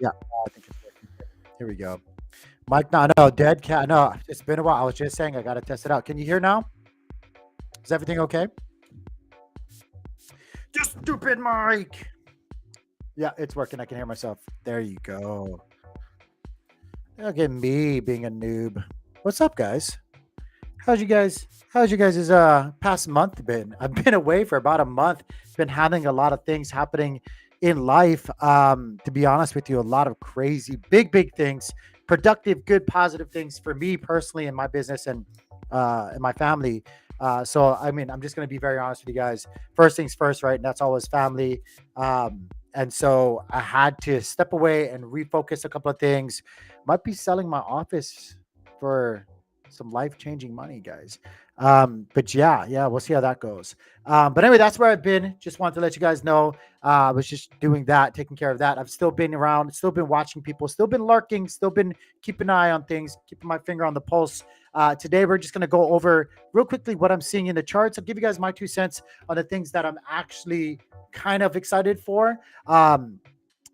Yeah, I think it's working here. Here we go. Mike, no, dead cat. No, it's been a while. I was just saying I got to test it out. Can you hear now? Is everything okay? Just stupid Mike. Yeah, it's working. I can hear myself. There you go. Look at me being a noob. What's up, guys? How's you guys' past month been? I've been away for about a month. Been having a lot of things happening in life. To be honest with you, a lot of crazy, big things, productive, good, positive things for me personally in my business and in my family. So I mean, I'm just gonna be very honest with you guys. First things first, right? And that's always family. And so I had to step away and refocus a couple of things. Might be selling my office for some life changing money, guys. But yeah, we'll see how that goes. But anyway, that's where I've been. Just wanted to let you guys know. I was just doing that, taking care of that. I've still been around, still been watching people, still been lurking, still been keeping an eye on things, keeping my finger on the pulse. Today, we're just going to go over real quickly what I'm seeing in the charts. I'll give you guys my 2 cents on the things that I'm actually kind of excited for.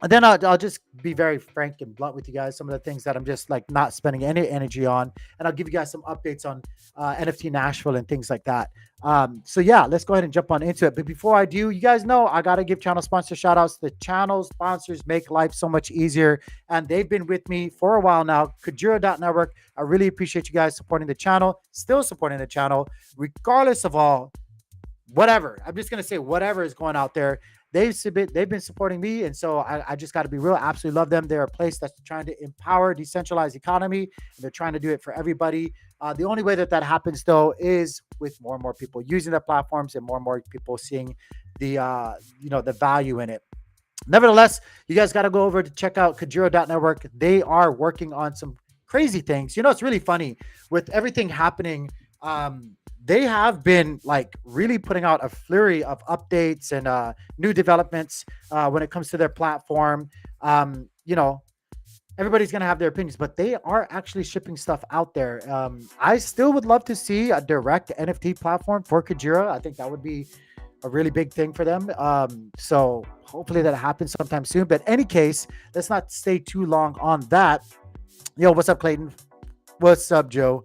And then I'll just be very frank and blunt with you guys. Some of the things that I'm just like not spending any energy on, and I'll give you guys some updates on NFT Nashville and things like that. So yeah, let's go ahead and jump on into it. But before I do, you guys know I gotta give channel sponsor shout outs. The channel sponsors make life so much easier, and they've been with me for a while now. Kajira.network. I really appreciate you guys supporting the channel, still supporting the channel, regardless of all whatever. I'm just gonna say whatever is going out there. They've been supporting me, and so I just got to be real. Absolutely love them. They're a place that's trying to empower decentralized economy, and they're trying to do it for everybody. The only way that that happens, though, is with more and more people using their platforms and more people seeing the the value in it. Nevertheless, you guys got to go over to check out Kajiro.network. They are working on some crazy things. You know, it's really funny with everything happening. They have been like really putting out a flurry of updates and new developments when it comes to their platform. You know, everybody's going to have their opinions, but they are actually shipping stuff out there. I still would love to see a direct NFT platform for Kajira. I think that would be a really big thing for them. So hopefully that happens sometime soon. But any case, let's not stay too long on that. Yo, what's up, Clayton? What's up, Joe?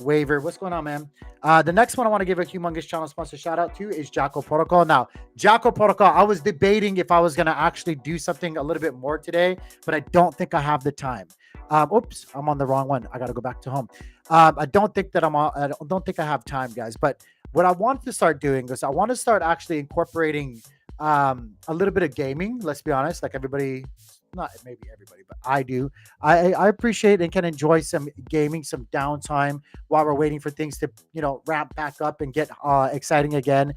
Waiver. What's going on, man? The next one I want to give a humongous channel sponsor shout out to is Jacko Protocol. Now, Jacko Protocol, I was debating if I was going to actually do something a little bit more today, but I don't think I have the time. Oops, I'm on the wrong one. I got to go back to home. I don't think that I don't think I have time, guys. But what I want to start doing is I want to start actually incorporating a little bit of gaming. Let's be honest, like everybody, not maybe everybody, but I do. I appreciate and can enjoy some gaming, some downtime while we're waiting for things to ramp back up and get exciting again.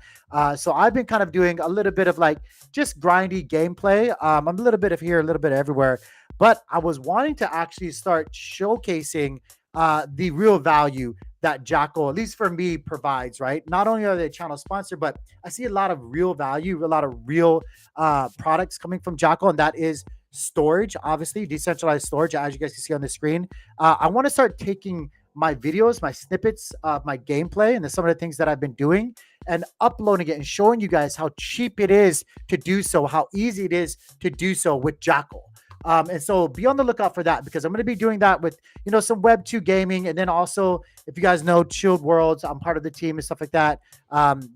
So I've been kind of doing a little bit of like just grindy gameplay. I'm a little bit of here, a little bit of everywhere, but I was wanting to actually start showcasing the real value that Jackal, at least for me, provides, right? Not only are they a channel sponsor, but I see a lot of real value, a lot of real products coming from Jackal, and that is storage, obviously, decentralized storage, as you guys can see on the screen. I want to start taking my videos, my snippets of my gameplay, and some of the things that I've been doing and uploading it and showing you guys how cheap it is to do so, how easy it is to do so with Jackal. And so be on the lookout for that because I'm going to be doing that with, some Web 2 gaming. And then also, if you guys know Chilled Worlds, I'm part of the team and stuff like that.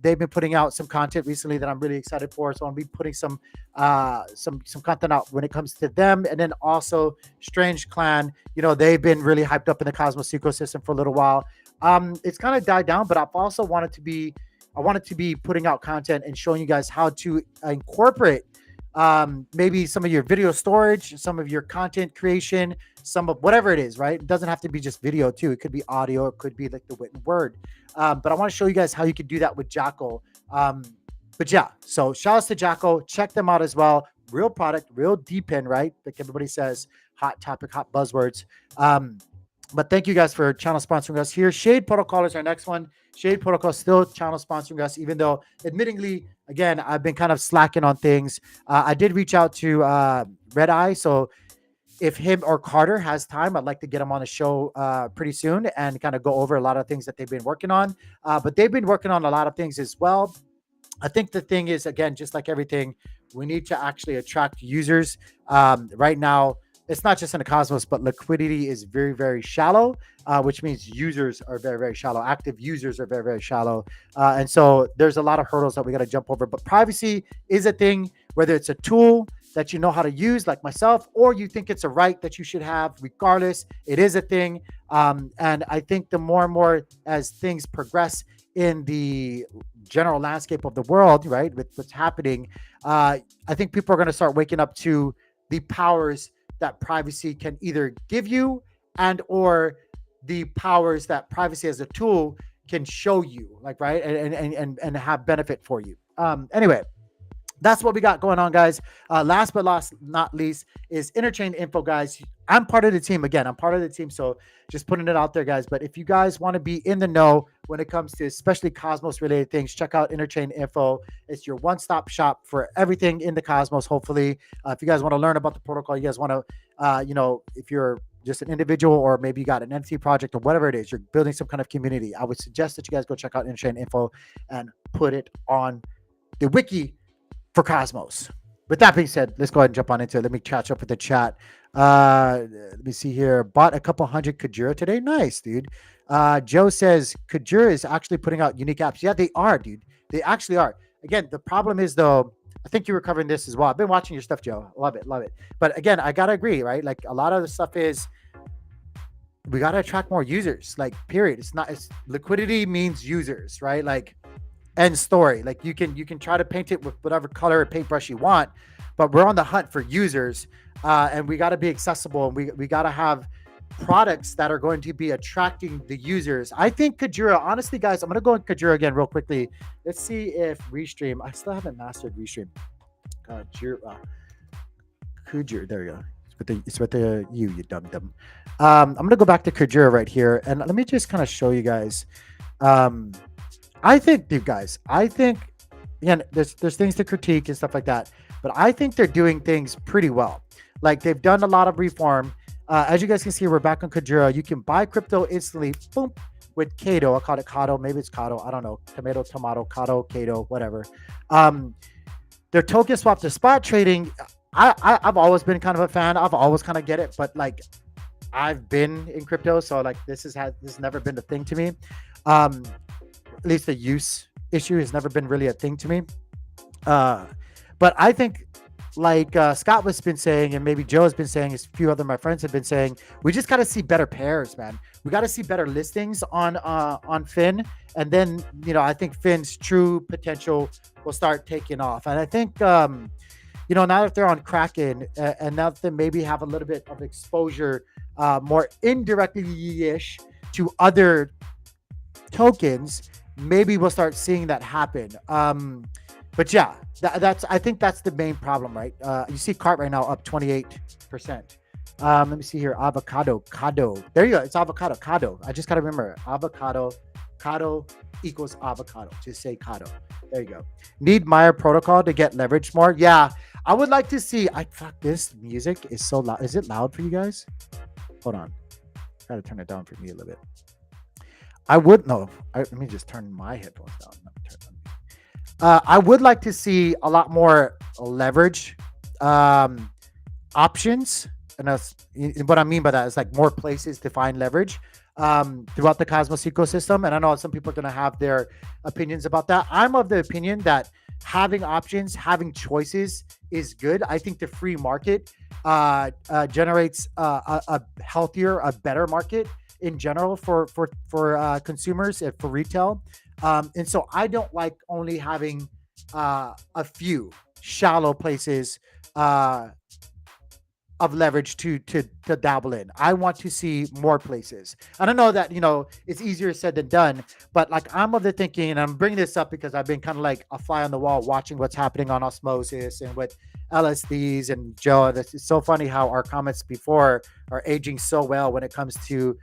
They've been putting out some content recently that I'm really excited for. So I'll be putting some content out when it comes to them. And then also Strange Clan, they've been really hyped up in the Cosmos ecosystem for a little while. It's kind of died down, but I've also I wanted to be putting out content and showing you guys how to incorporate maybe some of your video storage, some of your content creation, some of whatever it is, right? It doesn't have to be just video too. It could be audio. It could be like the written word. But I want to show you guys how you can do that with Jackal. But yeah, so shout outs to Jackal. Check them out as well. Real product, real deep in, right? Like everybody says, hot topic, hot buzzwords. But thank you guys for channel sponsoring us here. Shade Protocol is our next one. Shade Protocol still channel sponsoring us, even though admittingly, again, I've been kind of slacking on things. I did reach out to Red Eye. So if him or Carter has time, I'd like to get him on the show pretty soon and kind of go over a lot of things that they've been working on. But they've been working on a lot of things as well. I think the thing is, again, just like everything, We need to actually attract users. Right now, it's not just in the Cosmos, but liquidity is very, very shallow, which means users are very, very shallow. Active users are very, very shallow. And so there's a lot of hurdles that we got to jump over. But privacy is a thing, whether it's a tool that you know how to use, like myself, or you think it's a right that you should have, regardless, it is a thing. And I think the more and more as things progress in the general landscape of the world, right, with what's happening, I think people are going to start waking up to the powers that privacy can either give you and or the powers that privacy as a tool can show you, like, right, and have benefit for you. Anyway, that's what we got going on, guys. Last but not least is Interchain Info, guys. I'm part of the team. Again, I'm part of the team, so just putting it out there, guys. But if you guys want to be in the know when it comes to especially Cosmos related things, check out Interchain Info. It's your one-stop shop for everything in the Cosmos, hopefully. If you guys want to learn about the protocol, you guys want to, if you're just an individual or maybe you got an NFT project or whatever it is, you're building some kind of community, I would suggest that you guys go check out Interchain Info and put it on the wiki for Cosmos. With that being said, let's go ahead and jump on into it. Let me catch up with the chat. Let me see here. Bought a couple hundred Kujira today. Nice, dude. Joe says Kujira is actually putting out unique apps. Yeah, they are, dude. They actually are. Again, the problem is though, I think you were covering this as well. I've been watching your stuff, Joe. Love it, love it. But again, I gotta agree, right? Like a lot of the stuff is we gotta attract more users. Like, period. It's liquidity means users, right? Like, end story. Like you can try to paint it with whatever color or paintbrush you want, but we're on the hunt for users, and we got to be accessible, and we got to have products that are going to be attracting the users. I think Kujira, honestly, guys, I'm gonna go in Kujira again real quickly. Let's see if Restream. I still haven't mastered Restream. Kujira, there you go. It's with the you dum dum. I'm gonna go back to Kujira right here, and let me just kind of show you guys. I think, dude, guys, again, there's things to critique and stuff like that, but I think they're doing things pretty well. Like, they've done a lot of reform. As you guys can see, we're back on Kujira. You can buy crypto instantly, boom, with Kato. I call it Kato. Maybe it's Kato. I don't know. Tomato, Kato, Kato, whatever. Their token swap to spot trading. I've always been kind of a fan. I've always kind of get it, but like, I've been in crypto, so like this has never been a thing to me. At least the use issue has never been really a thing to me. But I think, like Scott was been saying, and maybe Joe has been saying, as a few other my friends have been saying, we just got to see better pairs, man. We got to see better listings on Fin, and then I think Fin's true potential will start taking off. And I think now that they're on Kraken, and now that they maybe have a little bit of exposure, more indirectly-ish to other tokens, maybe we'll start seeing that happen. But yeah, I think that's the main problem, right? You see Cart right now up 28%. Let me see here. Avocado. There you go. It's avocado. Cado. I just got to remember. Avocado. Cado equals avocado. Just say Cado. There you go. Need Meyer protocol to get leverage more. Yeah, I would like to see. Fuck, this music is so loud. Is it loud for you guys? Hold on. Got to turn it down for me a little bit. Let me just turn my headphones down. I would like to see a lot more leverage options. And what I mean by that is like more places to find leverage throughout the Cosmos ecosystem. And I know some people are going to have their opinions about that. I'm of the opinion that having options, having choices is good. I think the free market generates a healthier, a better market in general for consumers and for retail. And so I don't like only having a few shallow places of leverage to dabble in. I want to see more places. I don't know that, it's easier said than done, but like I'm of the thinking, and I'm bringing this up because I've been kind of like a fly on the wall watching what's happening on Osmosis and with LSDs and Joe. It's so funny how our comments before are aging so well when it comes to,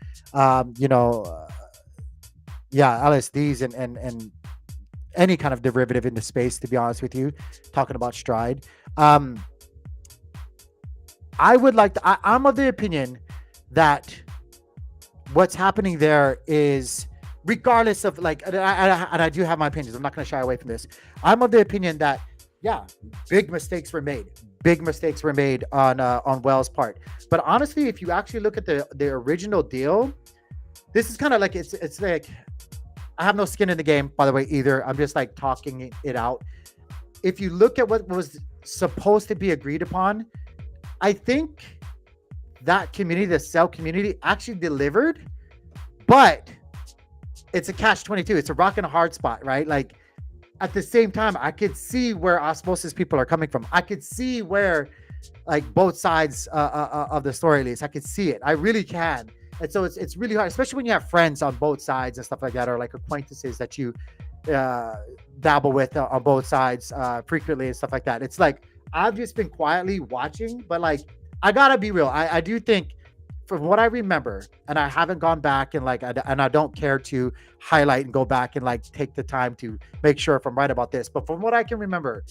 LSDs and any kind of derivative in the space, to be honest with you, talking about Stride. I would like to, I'm of the opinion that what's happening there is, regardless of like, and I do have my opinions, I'm not going to shy away from this. I'm of the opinion that Yeah, big mistakes were made. Big mistakes were made on Wells' part. But honestly, if you actually look at the original deal, this is kind of like it's like I have no skin in the game, by the way, either. I'm just like talking it out. If you look at what was supposed to be agreed upon, I think that community, the cell community, actually delivered, but it's a catch 22. It's a rock and a hard spot, right? Like at the same time, I could see where osmosis people are coming from. I could see where like both sides of the story leads. I could see it. I really can. And so it's really hard, especially when you have friends on both sides and stuff like that, or like acquaintances that you uh, dabble with on both sides frequently and stuff like that. It's like I've just been quietly watching, but like I gotta be real. I do think from what I remember, and I haven't gone back and like, and I don't care to highlight and go back and like take the time to make sure if I'm right about this. But from what I can remember,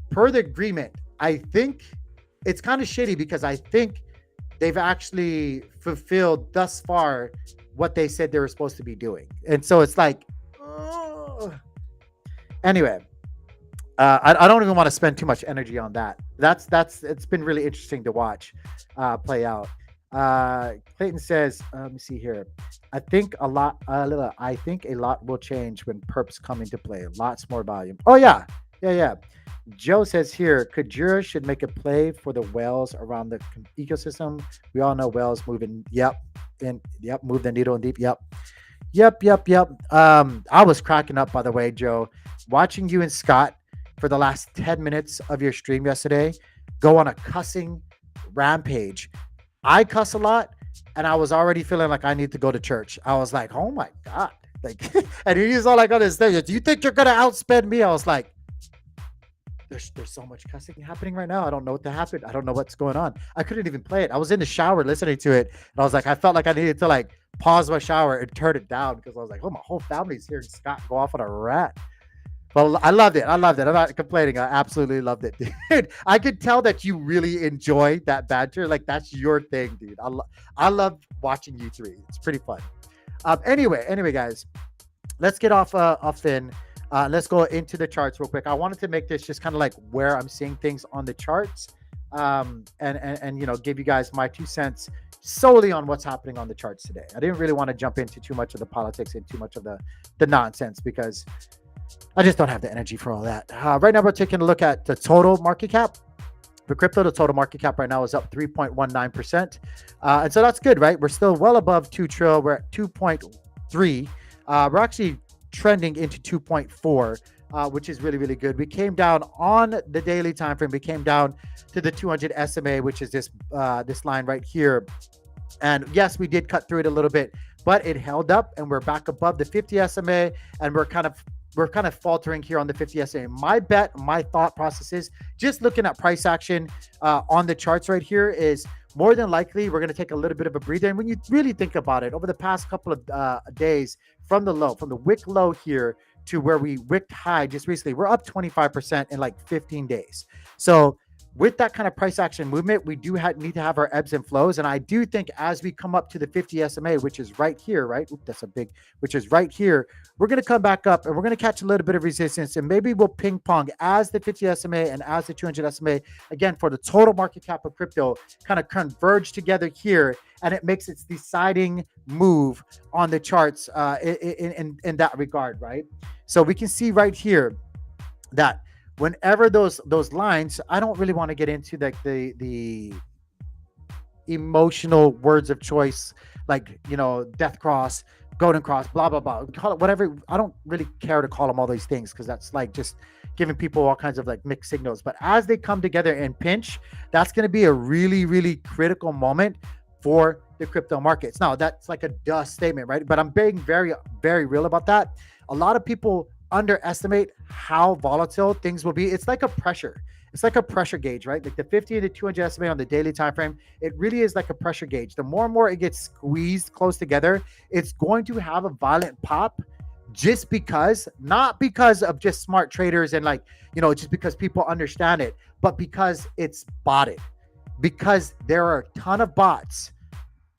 per the agreement, I think it's kind of shitty because I think they've actually fulfilled thus far what they said they were supposed to be doing. And so it's like, anyway, I don't even want to spend too much energy on that. That's it's been really interesting to watch play out. Clayton says, let me see here. I think a lot. I think a lot will change when perps come into play. Lots more volume. Oh yeah, yeah. Joe says here, Kajura should make a play for the whales around the ecosystem. We all know whales moving. Yep, and yep, move the needle and deep. Yep. I was cracking up, by the way, Joe, watching you and Scott for the last 10 minutes of your stream yesterday go on a cussing rampage. I cuss a lot, and I was already feeling like I need to go to church. I was like, oh my God. Like, and he's all like on his thing. Do you think you're going to outspend me? I was like, there's so much cussing happening right now. I don't know what to happen. I don't know what's going on. I couldn't even play it. I was in the shower listening to it, and I was like, I felt like I needed to like pause my shower and turn it down because I was like, oh, my whole family's hearing Scott go off on a rat. Well, I loved it. I'm not complaining. I absolutely loved it, dude. I could tell that you really enjoy that banter. Like that's your thing, dude. I love watching you three. It's pretty fun. Anyway, guys, let's get off Finn. Let's go into the charts real quick. I wanted to make this just kind of like where I'm seeing things on the charts, and you know, give you guys my 2 cents solely on what's happening on the charts today. I didn't really want to jump into too much of the politics and too much of the nonsense because I just don't have the energy for all that. Right now, we're taking a look at the total market cap. For crypto, the total market cap right now is up 3.19%. And so that's good, right? We're still well above 2 trillion. We're at 2.3. We're actually trending into 2.4, which is really, really good. We came down on the daily time frame. We came down to the 200 SMA, which is this line right here. And yes, we did cut through it a little bit, but it held up and we're back above the 50 SMA, and we're kind of faltering here on the 50 SMA. My bet, my thought process is just looking at price action on the charts right here is more than likely we're going to take a little bit of a breather. And when you really think about it, over the past couple of days from the wick low here to where we wicked high just recently, we're up 25% in like 15 days. So with that kind of price action movement, we do need to have our ebbs and flows. And I do think as we come up to the 50 SMA, which is right here, right? Which is right here. We're going to come back up and we're going to catch a little bit of resistance, and maybe we'll ping pong as the 50 SMA and as the 200 SMA, again, for the total market cap of crypto kind of converge together here. And it makes its deciding move on the charts in that regard, right? So we can see right here that whenever those lines, I don't really want to get into the emotional words of choice, like, you know, death cross, golden cross, blah blah blah, call it whatever. I don't really care to call them all these things because that's like just giving people all kinds of like mixed signals. But as they come together and pinch, that's going to be a really, really critical moment for the crypto markets. Now that's like a duh statement, right? But I'm being very, very real about that. A lot of people underestimate how volatile things will be. It's like a pressure. It's like a pressure gauge, right? Like the 50 and the 200 SMA on the daily time frame, it really is like a pressure gauge. The more and more it gets squeezed close together, it's going to have a violent pop, just because, not because of just smart traders and like, you know, just because people understand it, but because it's botted. Because there are a ton of bots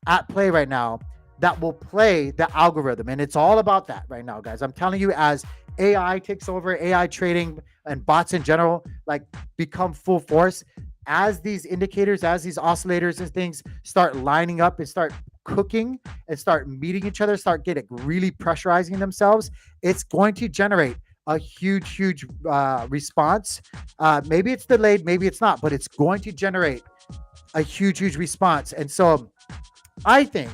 at play right now that will play the algorithm. And it's all about that right now, guys. I'm telling you, as AI takes over, AI trading and bots in general, like become full force, as these indicators, as these oscillators and things start lining up and start cooking and start meeting each other, start getting really pressurizing themselves, it's going to generate a huge response. Maybe it's delayed, maybe it's not, but it's going to generate a huge response. And so I think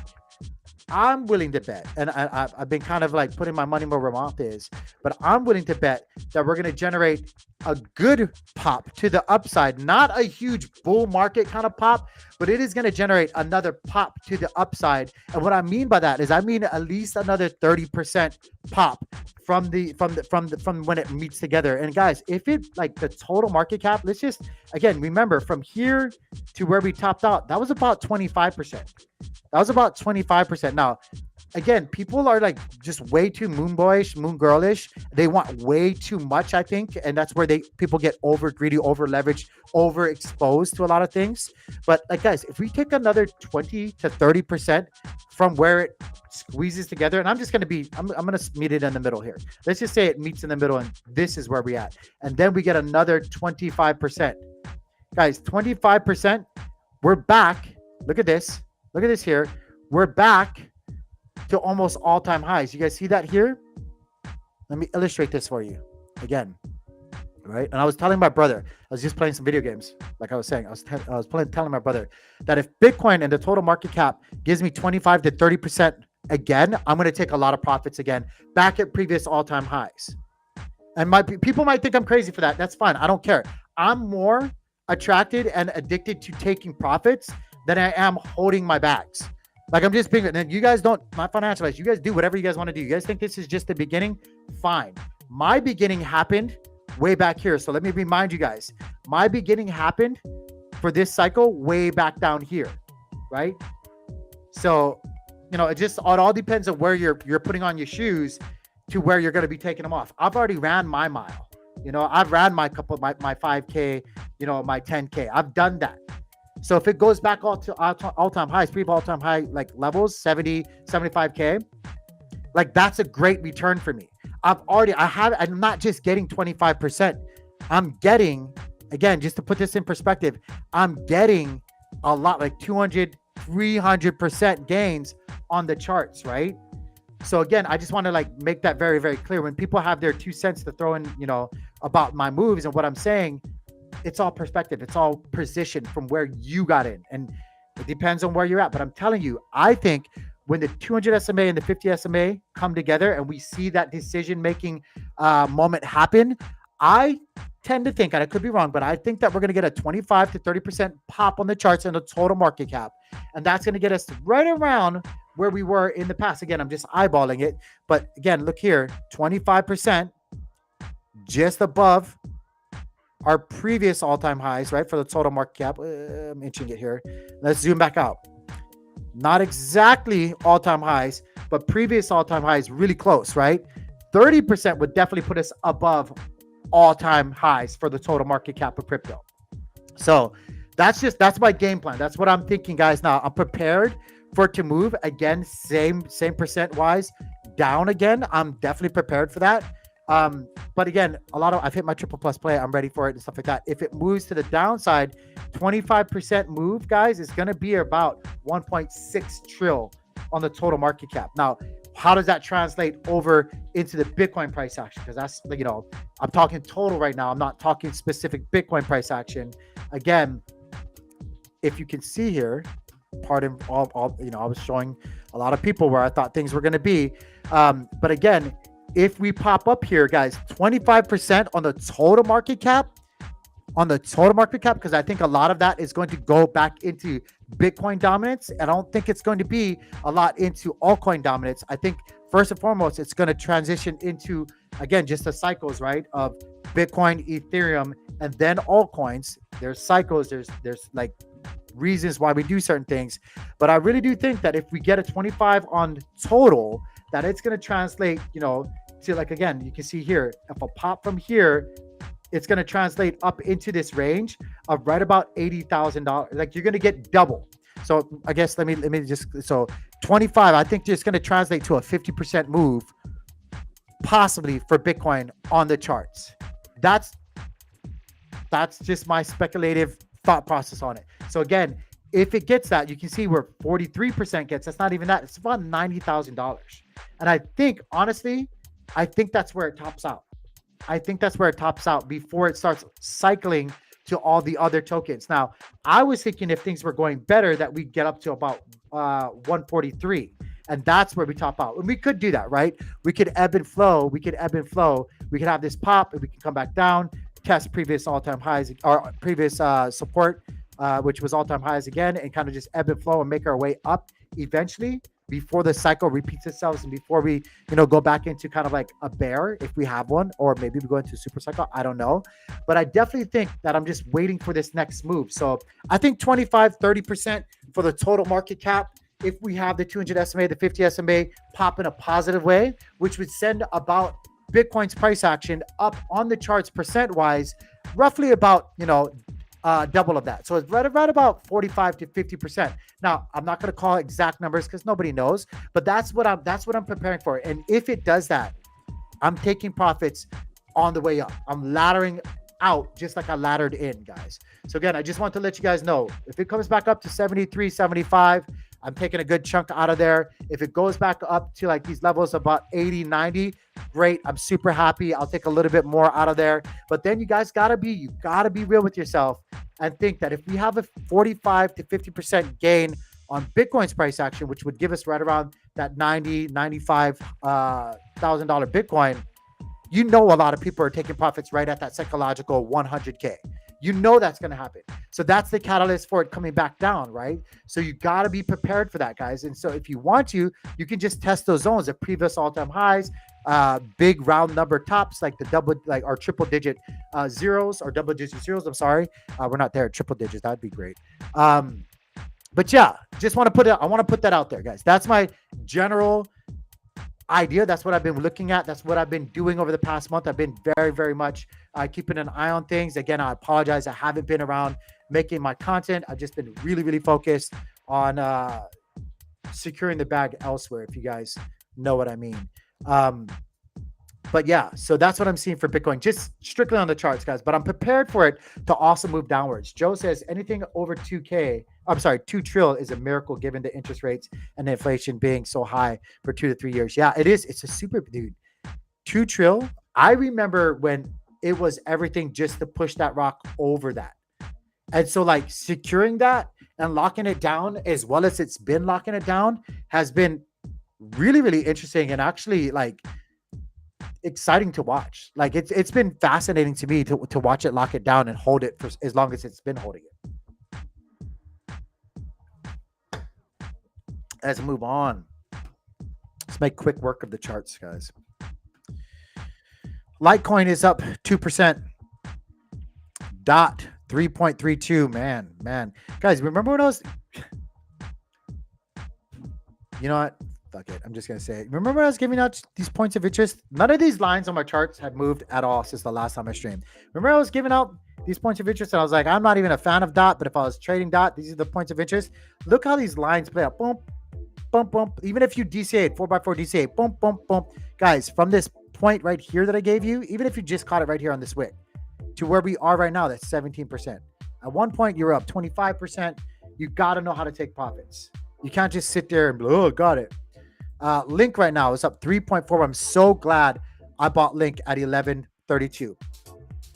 I'm willing to bet, and I've been kind of like putting my money where my mouth is, but I'm willing to bet that we're going to generate a good pop to the upside, not a huge bull market kind of pop, but it is going to generate another pop to the upside. And what I mean by that is, I mean at least another 30% pop from when it meets together. And guys, if it like the total market cap, let's just again remember from here to where we topped out, that was about 25%. That was about 25%. Now, again, people are like just way too moon boyish, moon girlish. They want way too much, I think. And that's where people get over greedy, over leveraged, over exposed to a lot of things. But like guys, if we take another 20 to 30% from where it squeezes together, and I'm gonna meet it in the middle here. Let's just say it meets in the middle, and this is where we at. And then we get another 25%. Guys, 25%, we're back. Look at this. Look at this here. We're back to almost all-time highs. You guys see that here? Let me illustrate this for you again. Right? And I was telling my brother, I was just playing some video games. Like I was saying, I was telling my brother that if Bitcoin and the total market cap gives me 25 to 30% again, I'm going to take a lot of profits again, back at previous all-time highs. And people might think I'm crazy for that. That's fine. I don't care. I'm more attracted and addicted to taking profits than I am holding my bags. Like I'm just being, and you guys don't, my financial advice, you guys do whatever you guys want to do. You guys think this is just the beginning? Fine. My beginning happened way back here. So let me remind you guys, my beginning happened for this cycle way back down here, right? So, it all depends on where you're putting on your shoes to where you're going to be taking them off. I've already ran my mile. I've ran my 5K, my 10K. I've done that. So if it goes back all-time highs, pre-all-time high like levels, 70, 75K, like that's a great return for me. I'm not just getting 25%. I'm getting, again, just to put this in perspective, I'm getting a lot, like 200, 300% gains on the charts, right? So again, I just want to like make that very, very clear. When people have their 2 cents to throw in, about my moves and what I'm saying, it's all perspective. It's all position from where you got in. And it depends on where you're at. But I'm telling you, I think when the 200 SMA and the 50 SMA come together and we see that decision-making moment happen, I tend to think, and I could be wrong, but I think that we're going to get a 25 to 30% pop on the charts in the total market cap. And that's going to get us right around where we were in the past. Again, I'm just eyeballing it. But again, look here, 25%, just above our previous all-time highs, right? For the total market cap. I'm inching it here. Let's zoom back out. Not exactly all-time highs, but previous all-time highs really close, right? 30% would definitely put us above all-time highs for the total market cap of crypto. So that's my game plan. That's what I'm thinking, guys. Now I'm prepared for it to move again, same percent wise down again. I'm definitely prepared for that. But again, I've hit my triple plus play. I'm ready for it and stuff like that. If it moves to the downside, 25% move, guys, is going to be about 1.6 trillion on the total market cap. Now, how does that translate over into the Bitcoin price action? Because that's, I'm talking total right now. I'm not talking specific Bitcoin price action. Again, if you can see here, pardon all I was showing a lot of people where I thought things were going to be. But again, if we pop up here, guys, 25% on the total market cap, because I think a lot of that is going to go back into Bitcoin dominance. And I don't think it's going to be a lot into altcoin dominance. I think first and foremost, it's going to transition into, again, just the cycles, right? Of Bitcoin, Ethereum, and then altcoins. There's cycles. There's like reasons why we do certain things. But I really do think that if we get a 25 on total, that it's going to translate, to like, again, you can see here, if a pop from here, it's going to translate up into this range of right about $80,000. Like you're going to get double. So I guess let me just, so 25, I think it's going to translate to a 50% move possibly for Bitcoin on the charts. That's just my speculative thought process on it. So again, if it gets that, you can see where 43% gets. That's not even that. It's about $90,000. And I think, honestly, I think that's where it tops out. I think that's where it tops out before it starts cycling to all the other tokens. Now, I was thinking if things were going better, that we'd get up to about 143. And that's where we top out. And we could do that, right? We could ebb and flow. We could have this pop and we can come back down, test previous all-time highs or previous support, which was all-time highs again, and kind of just ebb and flow and make our way up eventually before the cycle repeats itself and before we, go back into kind of like a bear if we have one, or maybe we go into a super cycle. I don't know. But I definitely think that I'm just waiting for this next move. So I think 25-30% for the total market cap. If we have the 200 SMA, the 50 SMA pop in a positive way, which would send about Bitcoin's price action up on the charts percent-wise, roughly about, double of that. So it's right about 45 to 50%. Now, I'm not going to call exact numbers because nobody knows, but that's what I'm preparing for. And if it does that, I'm taking profits on the way up. I'm laddering out just like I laddered in, guys. So again, I just want to let you guys know, if it comes back up to 73, 75, I'm taking a good chunk out of there. If it goes back up to like these levels, about 80, 90, great. I'm super happy. I'll take a little bit more out of there. But then you guys gotta be real with yourself and think that if we have a 45 to 50% gain on Bitcoin's price action, which would give us right around that $95,000 Bitcoin, a lot of people are taking profits right at that psychological 100K. That's going to happen. So that's the catalyst for it coming back down, right? So you got to be prepared for that, guys. And so if you want to, you can just test those zones of previous all-time highs, big round number tops, like or triple digit zeros or double digit zeros. I'm sorry. We're not there at triple digits. That'd be great. But yeah, I want to put that out there, guys. That's my general idea. That's what I've been looking at. That's what I've been doing over the past month. I've been very, very much keeping an eye on things. Again, I apologize. I haven't been around making my content. I've just been really, really focused on securing the bag elsewhere, if you guys know what I mean. But yeah, so that's what I'm seeing for Bitcoin, just strictly on the charts, guys. But I'm prepared for it to also move downwards. Joe says anything over 2 trillion is a miracle given the interest rates and the inflation being so high for 2 to 3 years. Yeah, it is. It's a super, dude. 2 trillion. I remember when it was everything just to push that rock over that. And so like securing that and locking it down as well as it's been locking it down has been really, really interesting and actually like exciting to watch. Like it's been fascinating to me to watch it lock it down and hold it for as long as it's been holding it. Let's move on. Let's make quick work of the charts, guys. Litecoin is up 2%. DOT 3.32. Man. Guys, remember when I was... You know what? Fuck it. I'm just going to say it. Remember when I was giving out these points of interest? None of these lines on my charts had moved at all since the last time I streamed. Remember I was giving out these points of interest and I was like, I'm not even a fan of DOT, but if I was trading DOT, these are the points of interest. Look how these lines play out. Boom, boom, boom. Even if you DCA 4x4 DCA, boom, boom, boom. Guys, from this point right here that I gave you, even if you just caught it right here on this wick, to where we are right now, that's 17%. At one point, you're up 25%. You got to know how to take profits. You can't just sit there and be, oh, got it. Link right now is up 3.4. I'm so glad I bought Link at 11.32.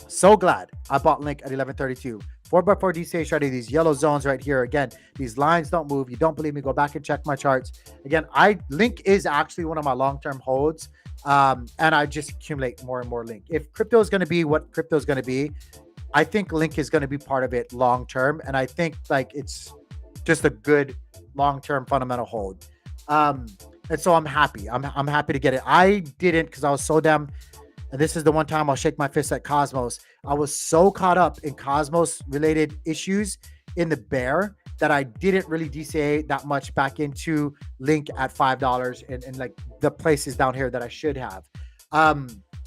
So glad I bought Link at 11.32. 4x4 DCA strategy, these yellow zones right here. Again, these lines don't move. You don't believe me? Go back and check my charts. Again, Link is actually one of my long-term holds. And I just accumulate more and more Link. If crypto is going to be what crypto is going to be, I think Link is going to be part of it long-term. And I think like it's just a good long-term fundamental hold. And so I'm happy. I'm happy to get it. I didn't because I was so damn, and this is the one time I'll shake my fist at Cosmos. I was so caught up in Cosmos related issues in the bear that I didn't really DCA that much back into Link at $5 and like the places down here that I should have.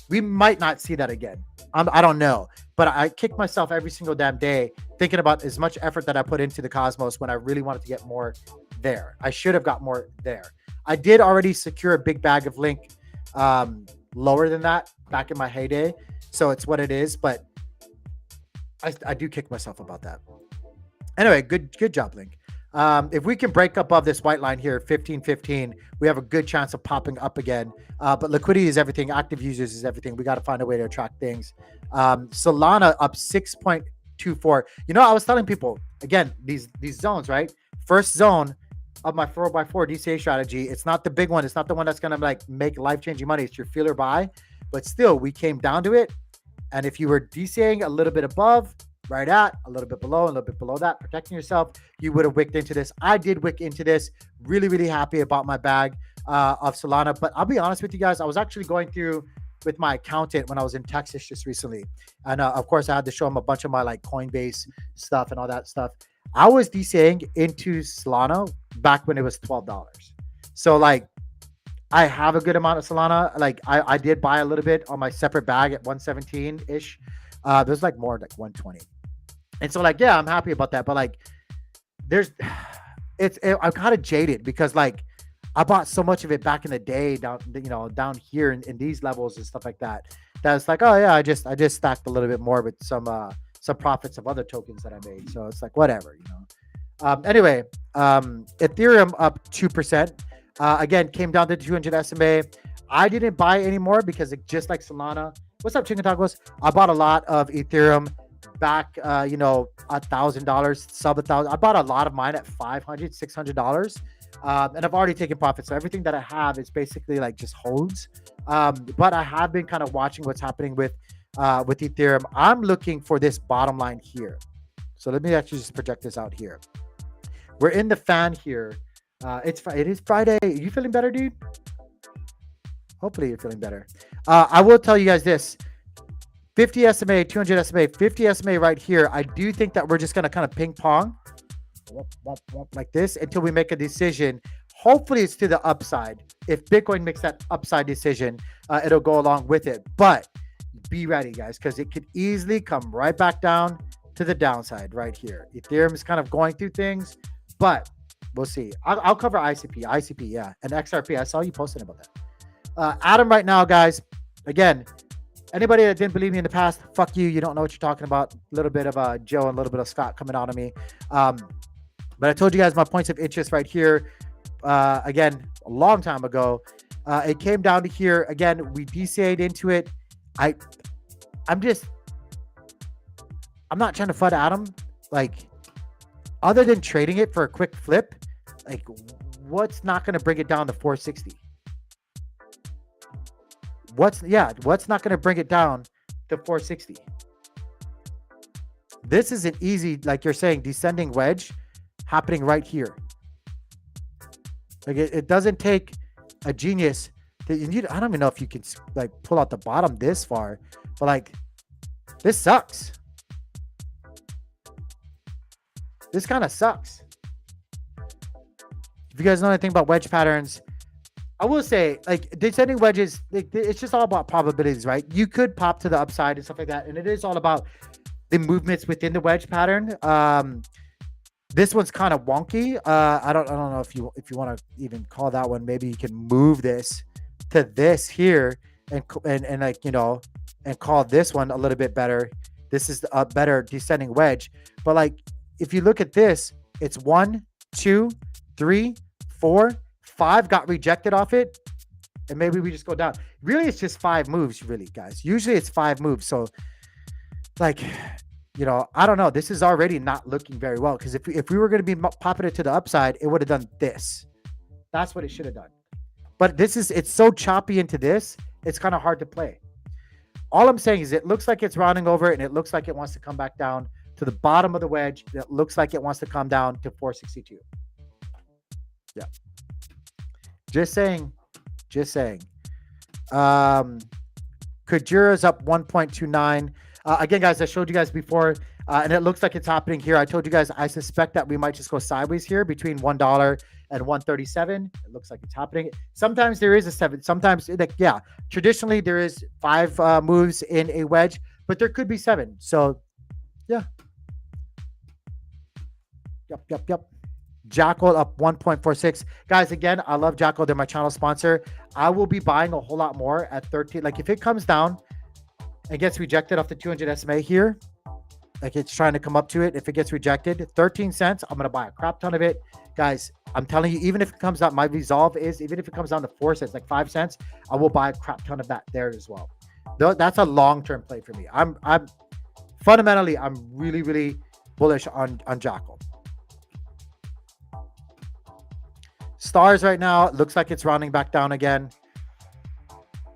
We might not see that again. I don't know, but I kick myself every single damn day thinking about as much effort that I put into the Cosmos when I really wanted to get more there. I should have got more there. I did already secure a big bag of Link lower than that back in my heyday. So it's what it is. But I do kick myself about that. Anyway, good job, Link. If we can break above this white line here, 15.15, we have a good chance of popping up again. But liquidity is everything. Active users is everything. We got to find a way to attract things. Solana up 6.24. You know, I was telling people, again, these zones, right? First zone of my 4x4 DCA strategy. It's not the big one. It's not the one that's going to like make life-changing money. It's your feel or buy. But still, we came down to it. And if you were DCAing a little bit above, right at, a little bit below, a little bit below that, protecting yourself, you would have wicked into this. I did wick into this. Really, really happy about my bag of Solana. But I'll be honest with you guys, I was actually going through with my accountant when I was in Texas just recently. And of course, I had to show him a bunch of my like Coinbase stuff and all that stuff. I was DCAing into Solana back when it was $12. So like, I have a good amount of Solana. Like I did buy a little bit on my separate bag at 117-ish. There's like more like 120. And so like, yeah, I'm happy about that. But like I'm kind of jaded because like I bought so much of it back in the day down here in these levels and stuff like that. That's like, oh yeah, I just stacked a little bit more with some profits of other tokens that I made. So it's like whatever, Anyway, Ethereum up 2%. Again, came down to 200 SMA. I didn't buy anymore because it just like Solana. What's up, Chicken Tacos? I bought a lot of Ethereum back, $1,000, sub $1,000. I bought a lot of mine at $500, $600. And I've already taken profits. So everything that I have is basically like just holds. But I have been kind of watching what's happening with Ethereum. I'm looking for this bottom line here. So let me actually just project this out here. We're in the fan here. It is Friday. Are you feeling better, dude? Hopefully you're feeling better. I will tell you guys this. 50 SMA, 200 SMA, 50 SMA right here. I do think that we're just going to kind of ping pong like this until we make a decision. Hopefully it's to the upside. If Bitcoin makes that upside decision, it'll go along with it. But be ready, guys, because it could easily come right back down to the downside right here. Ethereum is kind of going through things, but we'll see. I'll cover ICP, yeah, and XRP. I saw you posting about that. Adam, right now, guys, again, anybody that didn't believe me in the past, fuck you. You don't know what you're talking about. A little bit of Joe and a little bit of Scott coming out of me. But I told you guys my points of interest right here. Again, a long time ago. It came down to here. Again, we DCA'd into it. I'm not trying to FUD Adam. Like, other than trading it for a quick flip, like, what's not going to bring it down to 460? What's not going to bring it down to 460? This is an easy, like you're saying, descending wedge happening right here. Like it doesn't take a genius. I don't even know if you can like pull out the bottom this far, but like this sucks. This kind of sucks. If you guys know anything about wedge patterns, I will say, like, descending wedges, it's just all about probabilities, right? You could pop to the upside and stuff like that, and it is all about the movements within the wedge pattern. This one's kind of wonky. I don't know if you want to even call that one. Maybe you can move this to this here and like, and call this one a little bit better. This is a better descending wedge. But like, if you look at this, it's 1, 2, 3, 4, 5 got rejected off it, and maybe we just go down. Really, it's just 5 moves, really, guys. Usually it's 5 moves. So, like, I don't know. This is already not looking very well, because if we were going to be popping it to the upside, it would have done this. That's what it should have done. But it's so choppy into this, it's kind of hard to play. All I'm saying is it looks like it's rounding over, and it looks like it wants to come back down to the bottom of the wedge. It looks like it wants to come down to 462. Yeah. Just saying. Kujira's up 1.29. Again, guys, I showed you guys before, and it looks like it's happening here. I told you guys I suspect that we might just go sideways here between $1 and 137. It looks like it's happening. Sometimes there is a 7. Sometimes, traditionally there is 5 moves in a wedge, but there could be 7. So, yeah. Yep. Jackal up 1.46. Guys, again, I love Jackal. They're my channel sponsor. I will be buying a whole lot more at 13. Like if it comes down and gets rejected off the 200 SMA here, like it's trying to come up to it. If it gets rejected, 13 cents, I'm going to buy a crap ton of it. Guys, I'm telling you, even if it comes out, my resolve is, even if it comes down to 4 cents, like 5 cents, I will buy a crap ton of that there as well. Though that's a long-term play for me. I'm fundamentally, I'm really, really bullish on Jackal. Stars right now, looks like it's rounding back down again.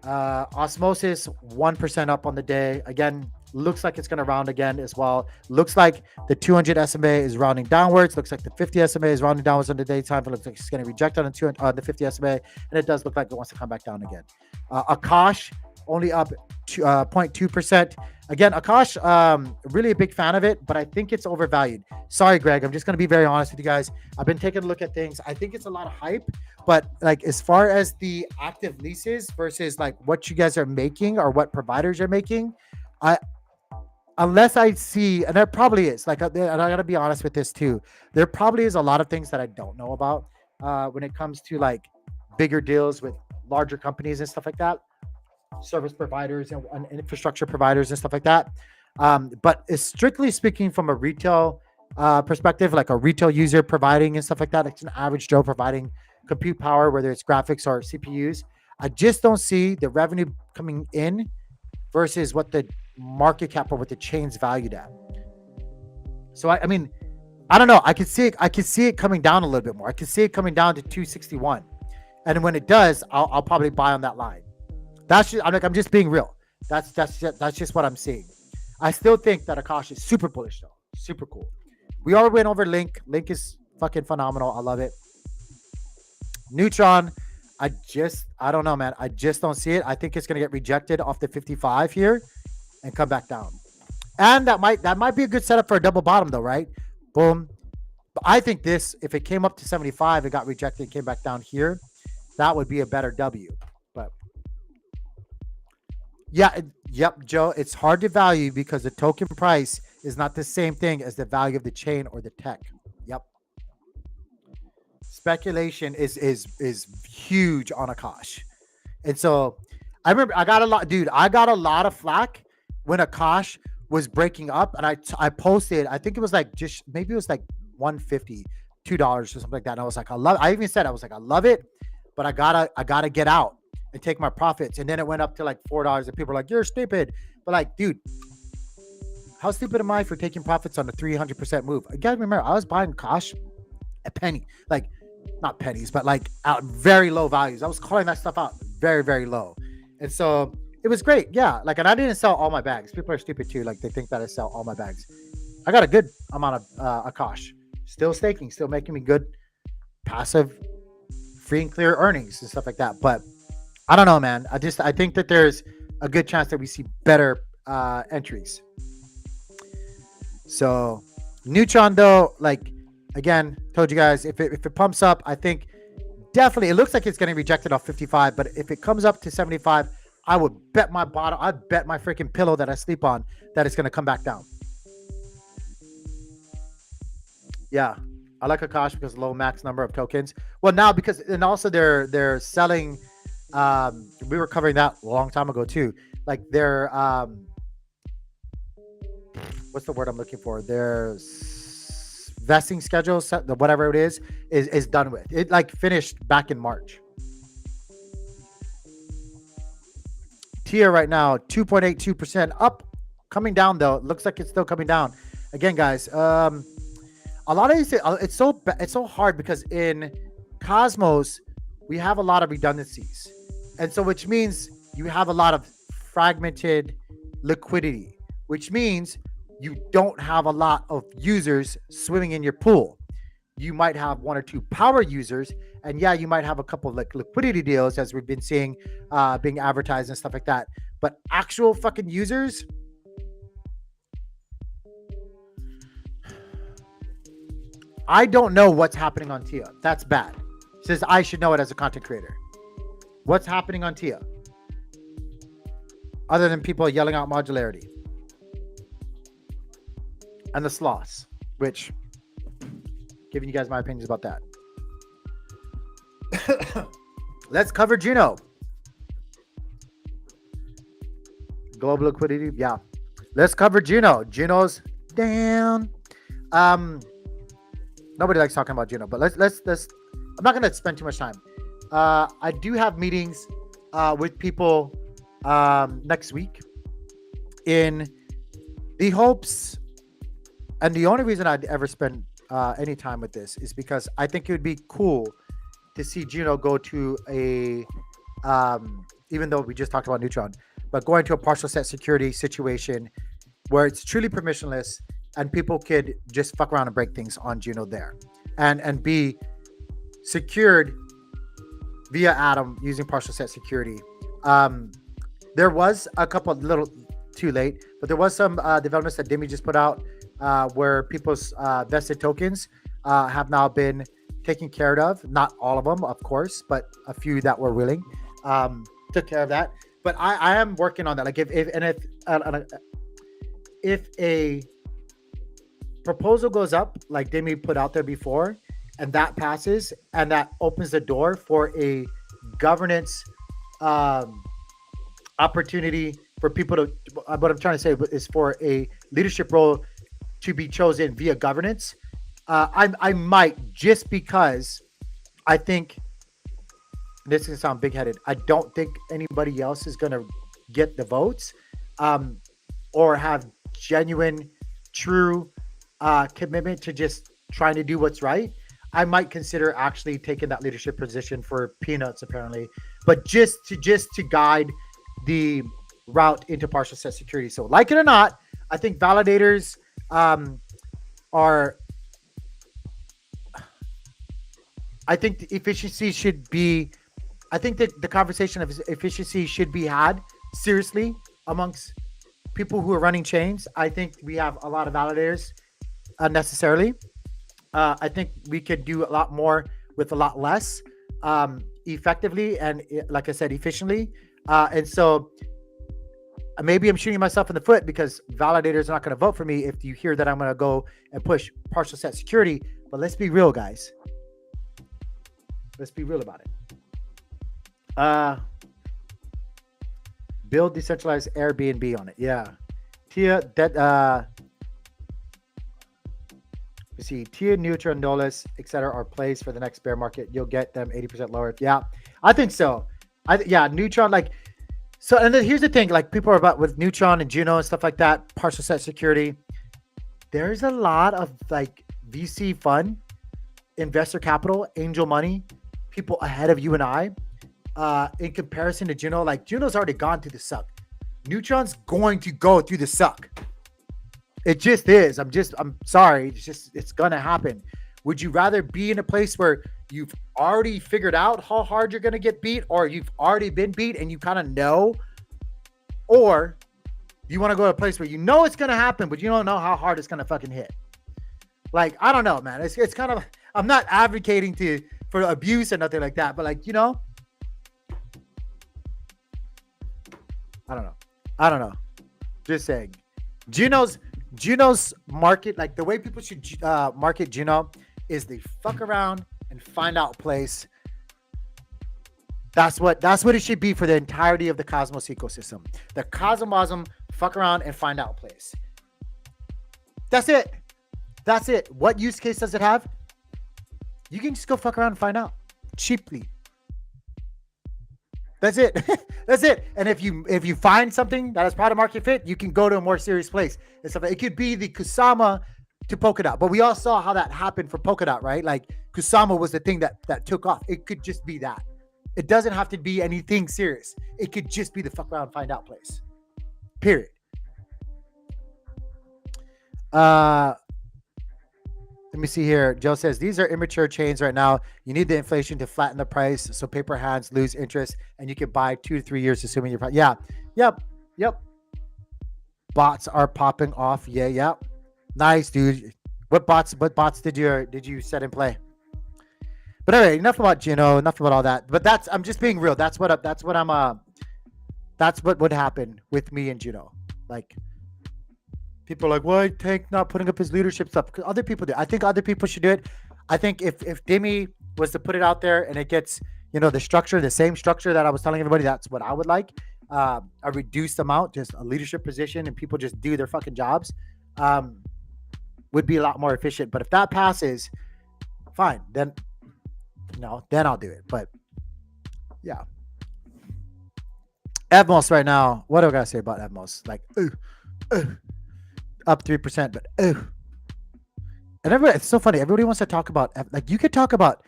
Osmosis, 1% up on the day. Again, looks like it's going to round again as well. Looks like the 200 SMA is rounding downwards. Looks like the 50 SMA is rounding downwards on the daytime. It looks like it's going to reject on the 50 SMA. And it does look like it wants to come back down again. Akash, only up 0.2%. Again, Akash, really a big fan of it, but I think it's overvalued. Sorry, Greg. I'm just going to be very honest with you guys. I've been taking a look at things. I think it's a lot of hype, but like as far as the active leases versus like what you guys are making or what providers are making, unless I see, and there probably is, like, and I got to be honest with this too, there probably is a lot of things that I don't know about when it comes to like bigger deals with larger companies and stuff like that, service providers and infrastructure providers and stuff like that. But strictly speaking from a retail perspective, like a retail user providing and stuff like that, it's an average Joe providing compute power, whether it's graphics or CPUs. I just don't see the revenue coming in versus what the market cap or what the chain's valued at. So I mean, I don't know. I can see it coming down a little bit more. I can see it coming down to 261, and when it does, I'll probably buy on that line. That's just, I'm just being real. That's just what I'm seeing. I still think that Akash is super bullish though. Super cool. We already went over Link. Link is fucking phenomenal. I love it. Neutron, I don't know, man. I just don't see it. I think it's gonna get rejected off the 55 here and come back down. And that might be a good setup for a double bottom though, right? Boom. But I think this, if it came up to 75, it got rejected, came back down here, that would be a better W. But yeah, yep, Joe, it's hard to value because the token price is not the same thing as the value of the chain or the tech. Yep. Speculation is huge on Akash. And so I remember I got a lot of flack when Akash was breaking up, and I posted, I think it was like maybe it was like $150, $2 or something like that. And I was like, I even said, I was like, I love it, but I gotta get out and take my profits. And then it went up to like $4 and people were like, you're stupid. But like, dude, how stupid am I for taking profits on a 300% move? You gotta remember, I was buying Akash a penny, like not pennies, but like out very low values. I was calling that stuff out very, very low. And so it was great. Yeah. Like, and I didn't sell all my bags. People are stupid too. Like they think that I sell all my bags. I got a good amount of Akash, still staking, still making me good passive free and clear earnings and stuff like that. But I don't know, man. I think that there's a good chance that we see better entries. So Neutron though, like, again, told you guys, if it pumps up, I think definitely it looks like it's getting rejected off 55, but if it comes up to 75, I would bet my bottom, I'd bet my freaking pillow that I sleep on that it's going to come back down. Yeah, I like Akash because low max number of tokens. Well, now because, and also they're selling, we were covering that a long time ago too. Like they're, what's the word I'm looking for? Their vesting schedule, whatever it is done with. It like finished back in March. TIA right now, 2.82% up, coming down though. It looks like it's still coming down. Again, guys, a lot of these, it's so hard because in Cosmos, we have a lot of redundancies. And so which means you have a lot of fragmented liquidity, which means you don't have a lot of users swimming in your pool. You might have one or two power users, and yeah, you might have a couple of like liquidity deals as we've been seeing being advertised and stuff like that. But actual fucking users, I don't know what's happening on TIA. That's bad. Says I should know it as a content creator. What's happening on TIA? Other than people yelling out modularity. And the sloths, which giving you guys my opinions about that. Let's cover Juno. Global liquidity, yeah. Let's cover Juno. Juno's down. Nobody likes talking about Juno, but let's. I'm not gonna spend too much time. I do have meetings with people next week in the hopes, and the only reason I'd ever spend any time with this is because I think it would be cool to see Juno go to a, even though we just talked about Neutron, but going to a partial set security situation where it's truly permissionless and people could just fuck around and break things on Juno there and be secured via Atom using partial set security. There was a couple little too late, but there was some developments that Demi just put out where people's vested tokens have now been taken care of. Not all of them, of course, but a few that were willing took care of that. But I am working on that. Like if a proposal goes up, like Demi put out there before, and that passes, and that opens the door for a governance opportunity for people to. What I'm trying to say is for a leadership role to be chosen via governance. I might, just because I think this is gonna sound big-headed. I don't think anybody else is gonna get the votes or have genuine, true commitment to just trying to do what's right. I might consider actually taking that leadership position for peanuts, apparently, but just to guide the route into partial set security. So, like it or not, I think validators are. I think the efficiency should be. I think that the conversation of efficiency should be had seriously amongst people who are running chains. I think we have a lot of validators unnecessarily. I think we could do a lot more with a lot less effectively and, like I said, efficiently. And so maybe I'm shooting myself in the foot because validators are not going to vote for me if you hear that I'm going to go and push partial set security. But let's be real, guys. Let's be real about it. Build decentralized Airbnb on it. Yeah. Tia, that you see, Tia, Neutron, Nolus, etc. are plays for the next bear market. You'll get them 80% lower. Yeah, I think so. Neutron, like, so, and then here's the thing, like, people are about with Neutron and Juno and stuff like that, partial set security. There's a lot of like VC fund, investor capital, angel money, people ahead of you and I, in comparison to Juno. Like, Juno's already gone through the suck. Neutron's going to go through the suck. It just is. I'm sorry. It's gonna happen. Would you rather be in a place where you've already figured out how hard you're gonna get beat, or you've already been beat and you kind of know, or you want to go to a place where you know it's gonna happen, but you don't know how hard it's gonna fucking hit? Like, I don't know, man. It's kind of. I'm not advocating for abuse or nothing like that, but like, you know, I don't know. Just saying, Juno's market, like the way people should market Juno is they fuck around and find out place. That's what it should be for the entirety of the Cosmos ecosystem. The Cosmosm, fuck around and find out place. That's it. What use case does it have? You can just go fuck around and find out cheaply. That's it. That's it. And if you find something that is product market fit, you can go to a more serious place. And stuff. It could be the Kusama to Polkadot, but we all saw how that happened for Polkadot, right? Like, Kusama was the thing that took off. It could just be that. It doesn't have to be anything serious. It could just be the fuck around find out place. Period. Let me see here. Joe says, these are immature chains right now. You need the inflation to flatten the price so paper hands lose interest and you can buy 2 to 3 years assuming you're... Yeah. Yep. Bots are popping off. Yeah. Nice, dude. What bots did you set in play? But anyway, enough about Juno, enough about all that. But I'm just being real. That's what would happen with me and Juno. Like, people are like, why Tank not putting up his leadership stuff? Because other people do. I think other people should do it. I think if Demi was to put it out there and it gets, the structure, the same structure that I was telling everybody, that's what I would like. A reduced amount, just a leadership position, and people just do their fucking jobs, um, would be a lot more efficient. But if that passes, fine. Then then I'll do it. But yeah, Evmos right now. What do I gotta say about Evmos? Like, up 3%, but and everybody, it's so funny. Everybody wants to talk about, like, you could talk about,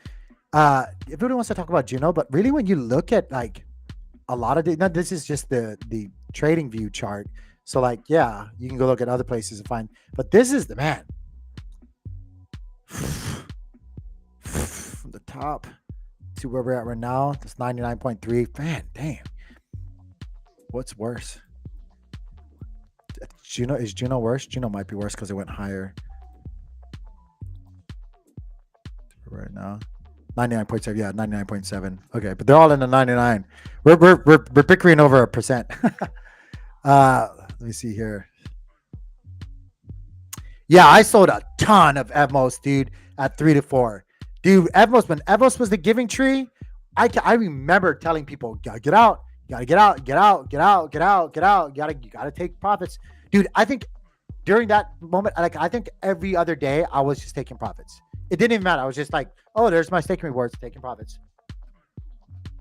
everybody wants to talk about Juno, but really when you look at like a lot of now this is just the trading view chart. So like, yeah, you can go look at other places and find, but this is the man from the top to where we're at right now. That's 99.3. Man, damn. What's worse? Juno, is Juno worse? Juno might be worse because it went higher. Right now, 99.7. Yeah, 99.7. Okay, but they're all in the 99. We're bickering over a percent. Let me see here. Yeah, I sold a ton of Evmos, dude, at 3 to 4. Dude, Evmos, when Evmos was the giving tree, I remember telling people, gotta get out, gotta get out, get out, get out, get out, get out, you gotta take profits. Dude, I think during that moment, like, I think every other day I was just taking profits. It didn't even matter. I was just like, oh, there's my staking rewards, taking profits.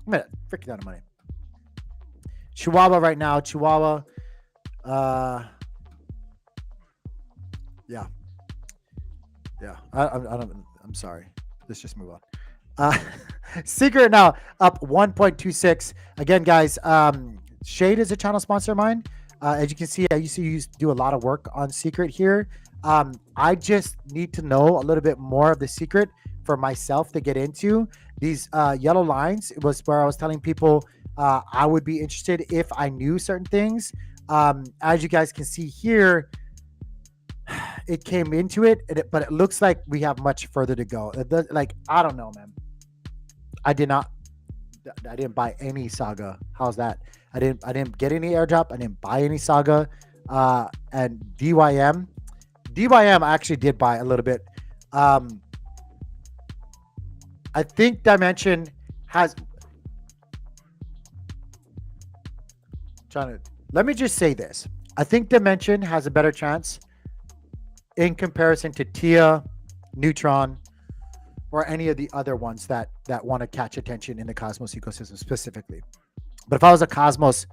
I made a freaking ton of money. Chihuahua right now, Chihuahua. Yeah. I'm sorry. Let's just move on. Secret now up 1.26. Again, guys, Shade is a channel sponsor of mine. As you can see, I used to do a lot of work on Secret here. I just need to know a little bit more of the secret for myself to get into. These yellow lines was where I was telling people I would be interested if I knew certain things. As you guys can see here, it came into it, but it looks like we have much further to go. Like, I don't know, man. I didn't buy any Saga. How's that? I didn't get any airdrop. I didn't buy any Saga. And DYM I actually did buy a little bit. I think Dimension has let me just say this. I think Dimension has a better chance in comparison to Tia, Neutron, or any of the other ones that want to catch attention in the Cosmos ecosystem specifically. But if I was a Cosmos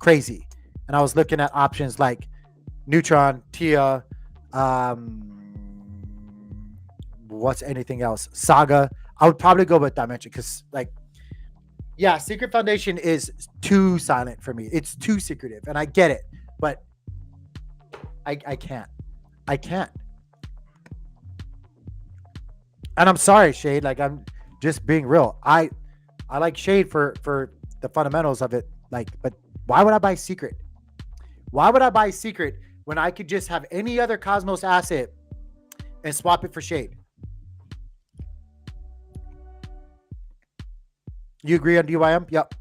crazy and I was looking at options like Neutron, Tia, what's anything else? Saga, I would probably go with Dimension because, like, yeah, Secret Foundation is too silent for me. It's too secretive, and I get it, but I can't. And I'm sorry, Shade. Like, I'm just being real. I like Shade for the fundamentals of it. Like, but why would I buy Secret? Why would I buy Secret when I could just have any other Cosmos asset and swap it for Shade? You agree on DYM? Yep.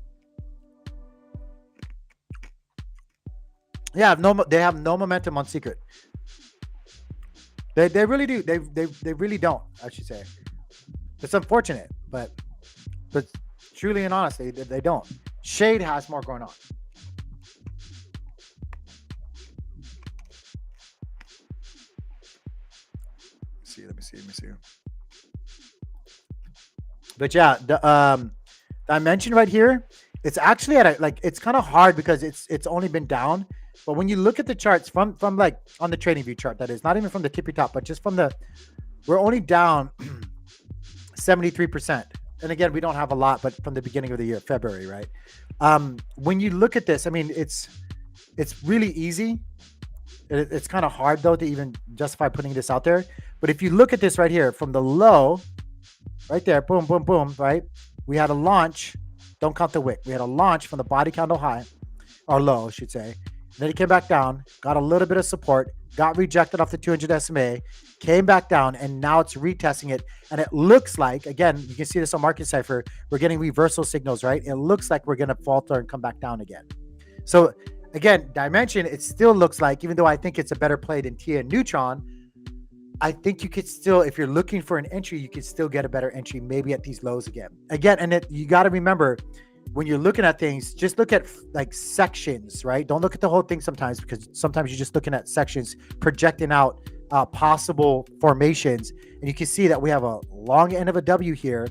Yeah, they have no momentum on Secret. They really do. They really don't, I should say. It's unfortunate, but truly and honestly, they don't. Shade has more going on. Let me see. But yeah, the Dimension right here, it's actually at it's kind of hard because it's only been down. But when you look at the charts from like on the trading view chart, that is not even from the tippy top, but just from we're only down 73%. And again, we don't have a lot, but from the beginning of the year, February, right? When you look at this, I mean, it's really easy. It's kind of hard though to even justify putting this out there. But if you look at this right here from the low, right there, boom, boom, boom, right? We had a launch. Don't count the wick. We had a launch from the body candle high, or low, I should say. Then it came back down, got a little bit of support, got rejected off the 200 SMA, came back down, and now it's retesting it. And it looks like, again, you can see this on Market Cypher, we're getting reversal signals, right? It looks like we're going to falter and come back down again. So again, Dimension, it still looks like, even though I think it's a better play than Tia and Neutron, I think you could still, if you're looking for an entry, you could still get a better entry maybe at these lows again. And you got to remember when you're looking at things, just look at like sections, right? Don't look at the whole thing sometimes, because sometimes you're just looking at sections projecting out possible formations. And you can see that we have a long end of a W here.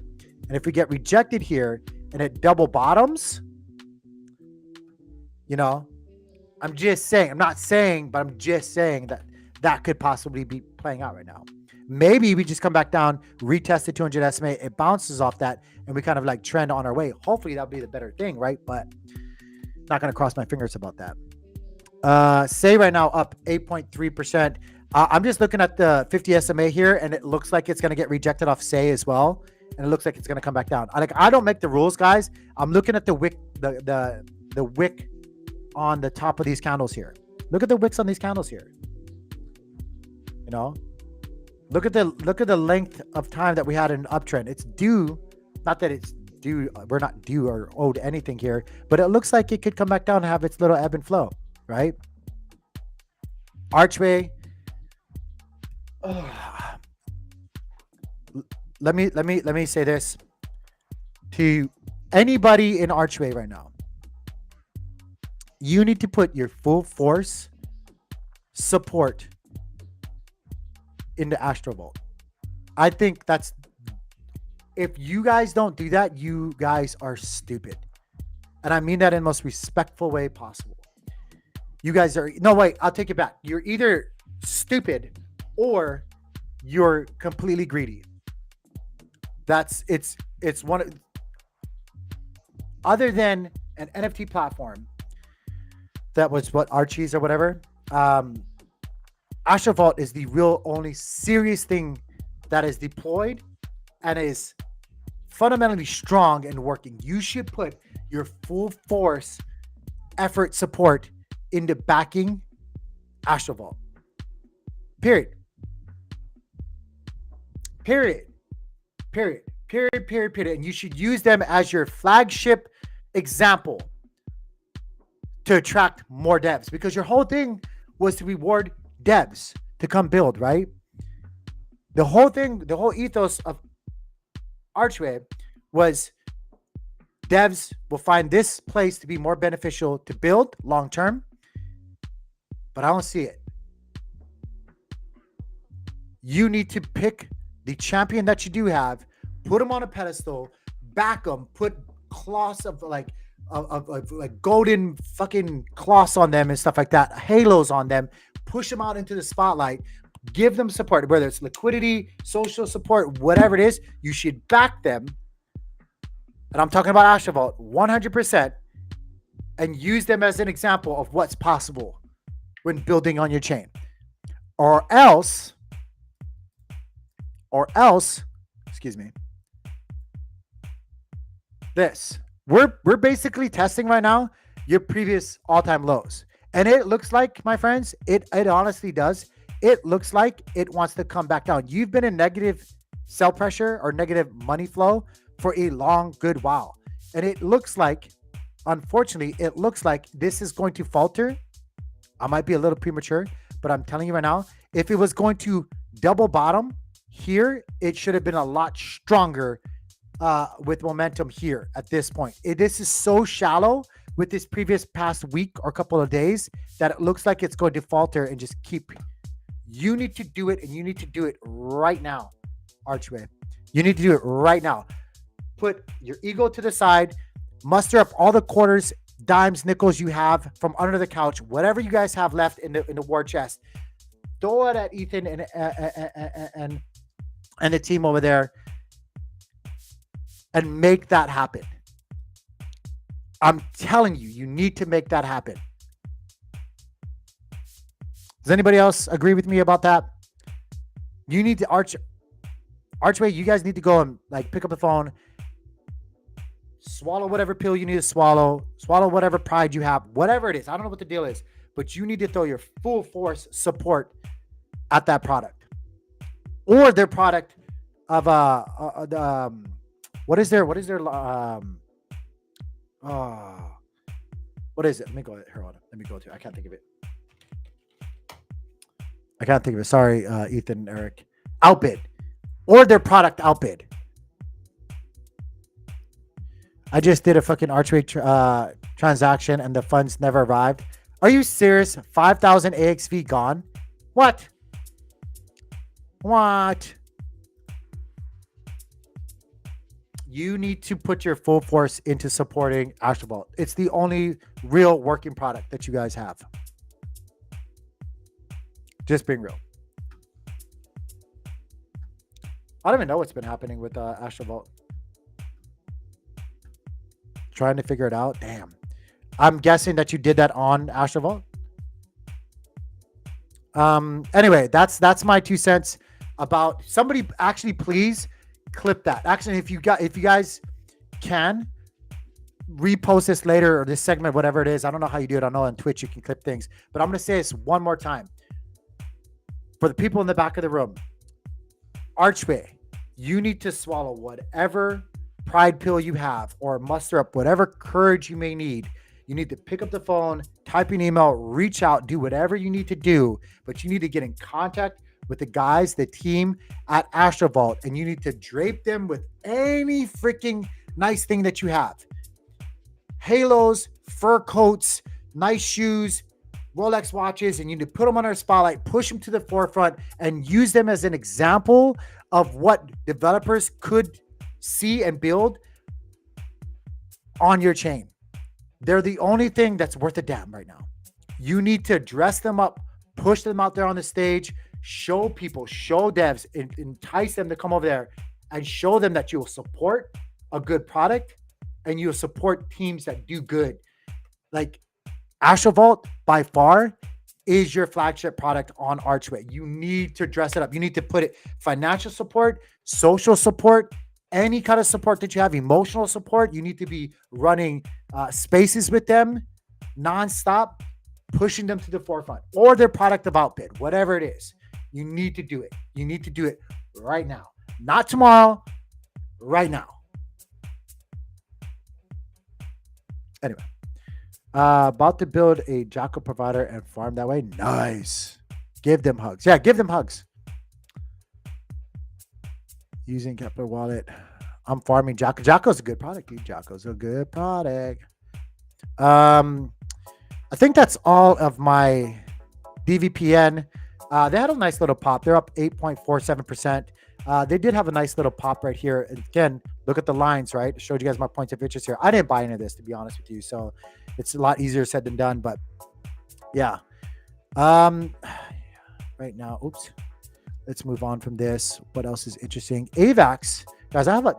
And if we get rejected here and it double bottoms, I'm just saying, I'm not saying, but I'm just saying that that could possibly be playing out right now. Maybe we just come back down, retest the 200 SMA, it bounces off that, and we kind of like trend on our way. Hopefully that'll be the better thing, right? But not going to cross my fingers about that. Say right now up 8.3%. I'm just looking at the 50 SMA here, and it looks like it's going to get rejected off Say as well, and it looks like it's going to come back down. I don't make the rules, guys. I'm looking at the wick, the wick on the top of these candles here. Look at the wicks on these candles here. Look at the length of time that we had an uptrend. It's due, not that it's due, we're not due or owed anything here, but it looks like it could come back down and have its little ebb and flow, right? Archway. Let me say this to anybody in Archway right now. You need to put your full force support into Astrovault. I think that's, if you guys don't do that, you guys are stupid. And I mean that in the most respectful way possible. You guys are, no, wait, I'll take it back. You're either stupid or you're completely greedy. It's one, other than an NFT platform that was what, Archie's or whatever. Astrovault is the real only serious thing that is deployed and is fundamentally strong and working. You should put your full force, effort, support into backing Astrovault. Period. And you should use them as your flagship example to attract more devs, because your whole thing was to reward devs to come build, right? The whole thing, the whole ethos of Archway was devs will find this place to be more beneficial to build long term, but I don't see it. You need to pick the champion that you do have, put them on a pedestal, back them, put cloths of like golden fucking cloths on them and stuff like that, halos on them, push them out into the spotlight, give them support, whether it's liquidity, social support, whatever it is, you should back them. And I'm talking about Astrovault 100%, and use them as an example of what's possible when building on your chain. Or else, excuse me, this. We're basically testing right now your previous all-time lows. And it looks like, my friends, it honestly does. It looks like it wants to come back down. You've been in negative sell pressure or negative money flow for a long, good while. And it looks like, unfortunately, it looks like this is going to falter. I might be a little premature, but I'm telling you right now, if it was going to double bottom here, it should have been a lot stronger with momentum here at this point. This is so shallow with this previous past week or couple of days that it looks like it's going to falter and just keep. You need to do it, and you need to do it right now, Archway. You need to do it right now. Put your ego to the side, muster up all the quarters, dimes, nickels you have from under the couch, whatever you guys have left in the war chest. Throw it at Ethan and the team over there, and make that happen. I'm telling you, you need to make that happen. Does anybody else agree with me about that? You need to Archway, you guys need to go and like pick up the phone, swallow whatever pill you need to swallow whatever pride you have, whatever it is. I don't know what the deal is, but you need to throw your full force support at that product or their product of what is their what is it? Let me go here. Hold on. Let me go to. I can't think of it. I can't think of it. Sorry, Ethan and Eric. Outbid. Or their product outbid. I just did a fucking Archway transaction and the funds never arrived. Are you serious? 5,000 AXV gone? What? What? You need to put your full force into supporting Astrovault. It's the only real working product that you guys have. Just being real. I don't even know what's been happening with Astrovault. Trying to figure it out. Damn. I'm guessing that you did that on Astrovault. Anyway, that's my 2 cents about somebody actually please clip that. Actually, if you guys can repost this later or this segment, whatever it is. I don't know how you do it. I know on Twitch you can clip things, but I'm going to say this one more time. For the people in the back of the room, Archway, you need to swallow whatever pride pill you have or muster up whatever courage you may need. You need to pick up the phone, type an email, reach out, do whatever you need to do, but you need to get in contact with the guys, the team at Astrovault, and you need to drape them with any freaking nice thing that you have. Halos, fur coats, nice shoes, Rolex watches, and you need to put them on our spotlight, push them to the forefront, and use them as an example of what developers could see and build on your chain. They're the only thing that's worth a damn right now. You need to dress them up, push them out there on the stage, show people, show devs, entice them to come over there and show them that you will support a good product and you'll support teams that do good. Like Astrovault by far is your flagship product on Archway. You need to dress it up. You need to put it financial support, social support, any kind of support that you have, emotional support. You need to be running spaces with them nonstop, pushing them to the forefront, or their product of outbid, whatever it is. You need to do it. You need to do it right now. Not tomorrow, right now. Anyway, about to build a Jocko provider and farm that way. Nice. Give them hugs. Yeah, give them hugs. Using Kepler Wallet. I'm farming Jocko. Jocko's a good product, dude. Jocko's a good product. I think that's all of my DVPN. They had a nice little pop. They're up 8.47%. They did have a nice little pop right here. And again, look at the lines, right? Showed you guys my points of interest here. I didn't buy any of this, to be honest with you. So it's a lot easier said than done. But yeah. Right now, oops. Let's move on from this. What else is interesting? AVAX. Guys, I have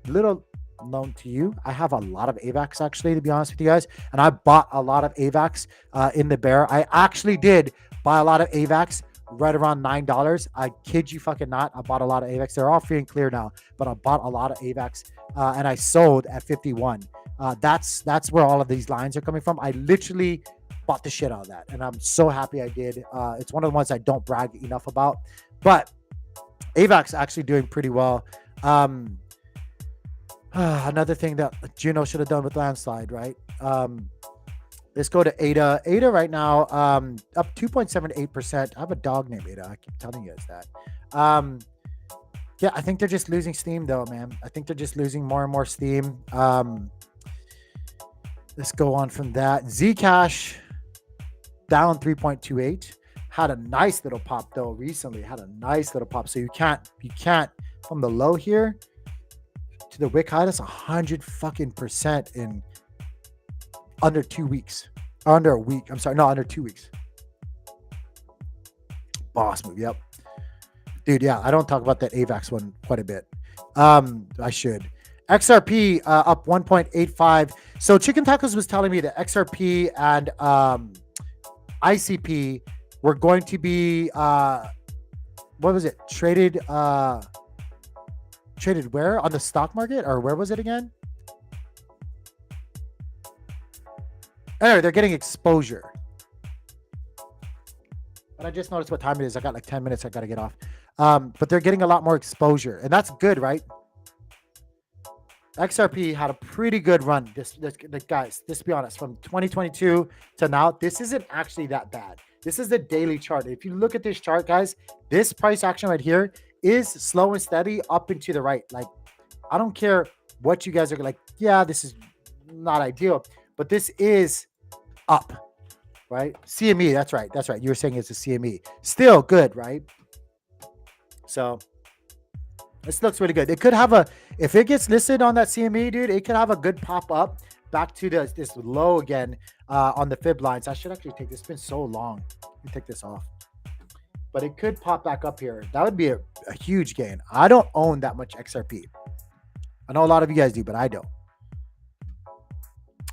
little known to you, I have a lot of AVAX actually, to be honest with you guys. And I bought a lot of AVAX in the bear. I actually did buy a lot of AVAX right around $9. I kid you fucking not. I bought a lot of AVAX. They're all free and clear now, but I bought a lot of AVAX and I sold at 51. That's where all of these lines are coming from. I literally bought the shit out of that, and I'm so happy I did. It's one of the ones I don't brag enough about, but AVAX actually doing pretty well. Another thing that Juno should have done with Landslide, right? Let's go to ADA. ADA right now, up 2.78%. I have a dog named ADA. I keep telling you guys that. Yeah, I think they're just losing steam though, man. I think they're just losing more and more steam. Let's go on from that. Zcash down 3.28. Had a nice little pop though recently. Had a nice little pop. So you can't from the low here to the wick high. That's 100% in under 2 weeks. Under a week. I'm sorry, no, under 2 weeks. Boss move. Yep. Dude, yeah, I don't talk about that AVAX one quite a bit. I should. XRP up 1.85. So Chicken Tacos was telling me that XRP and ICP were going to be what was it? Traded where? On the stock market? Or where was it again? Anyway, they're getting exposure. But I just noticed what time it is. I got like 10 minutes. I got to get off. But they're getting a lot more exposure. And that's good, right? XRP had a pretty good run. Guys, let's be honest, from 2022 to now, this isn't actually that bad. This is the daily chart. If you look at this chart, guys, this price action right here is slow and steady up and to the right. Like, I don't care what you guys are like. Yeah, this is not ideal, but this is up, right? CME, that's right. That's right. You were saying it's a CME. Still good, right? So this looks really good. It could have if it gets listed on that CME, dude, it could have a good pop up back to this low again on the fib lines. I should actually take this. It's been so long. Let me take this off. But it could pop back up here. That would be a huge gain. I don't own that much XRP. I know a lot of you guys do, but I don't.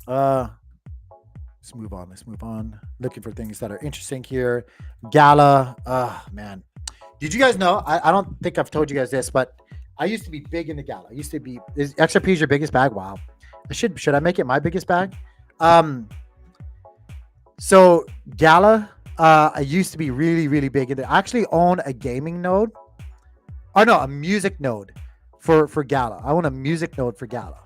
Let's move on. Let's move on. Looking for things that are interesting here. Gala. Man. Did you guys know? I don't think I've told you guys this, but I used to be big in the Gala. I used to be. XRP is your biggest bag? Wow. Should I make it my biggest bag? So Gala, I used to be really, really big in it. I actually own a gaming node. Oh no, a music node for Gala. I own a music node for Gala.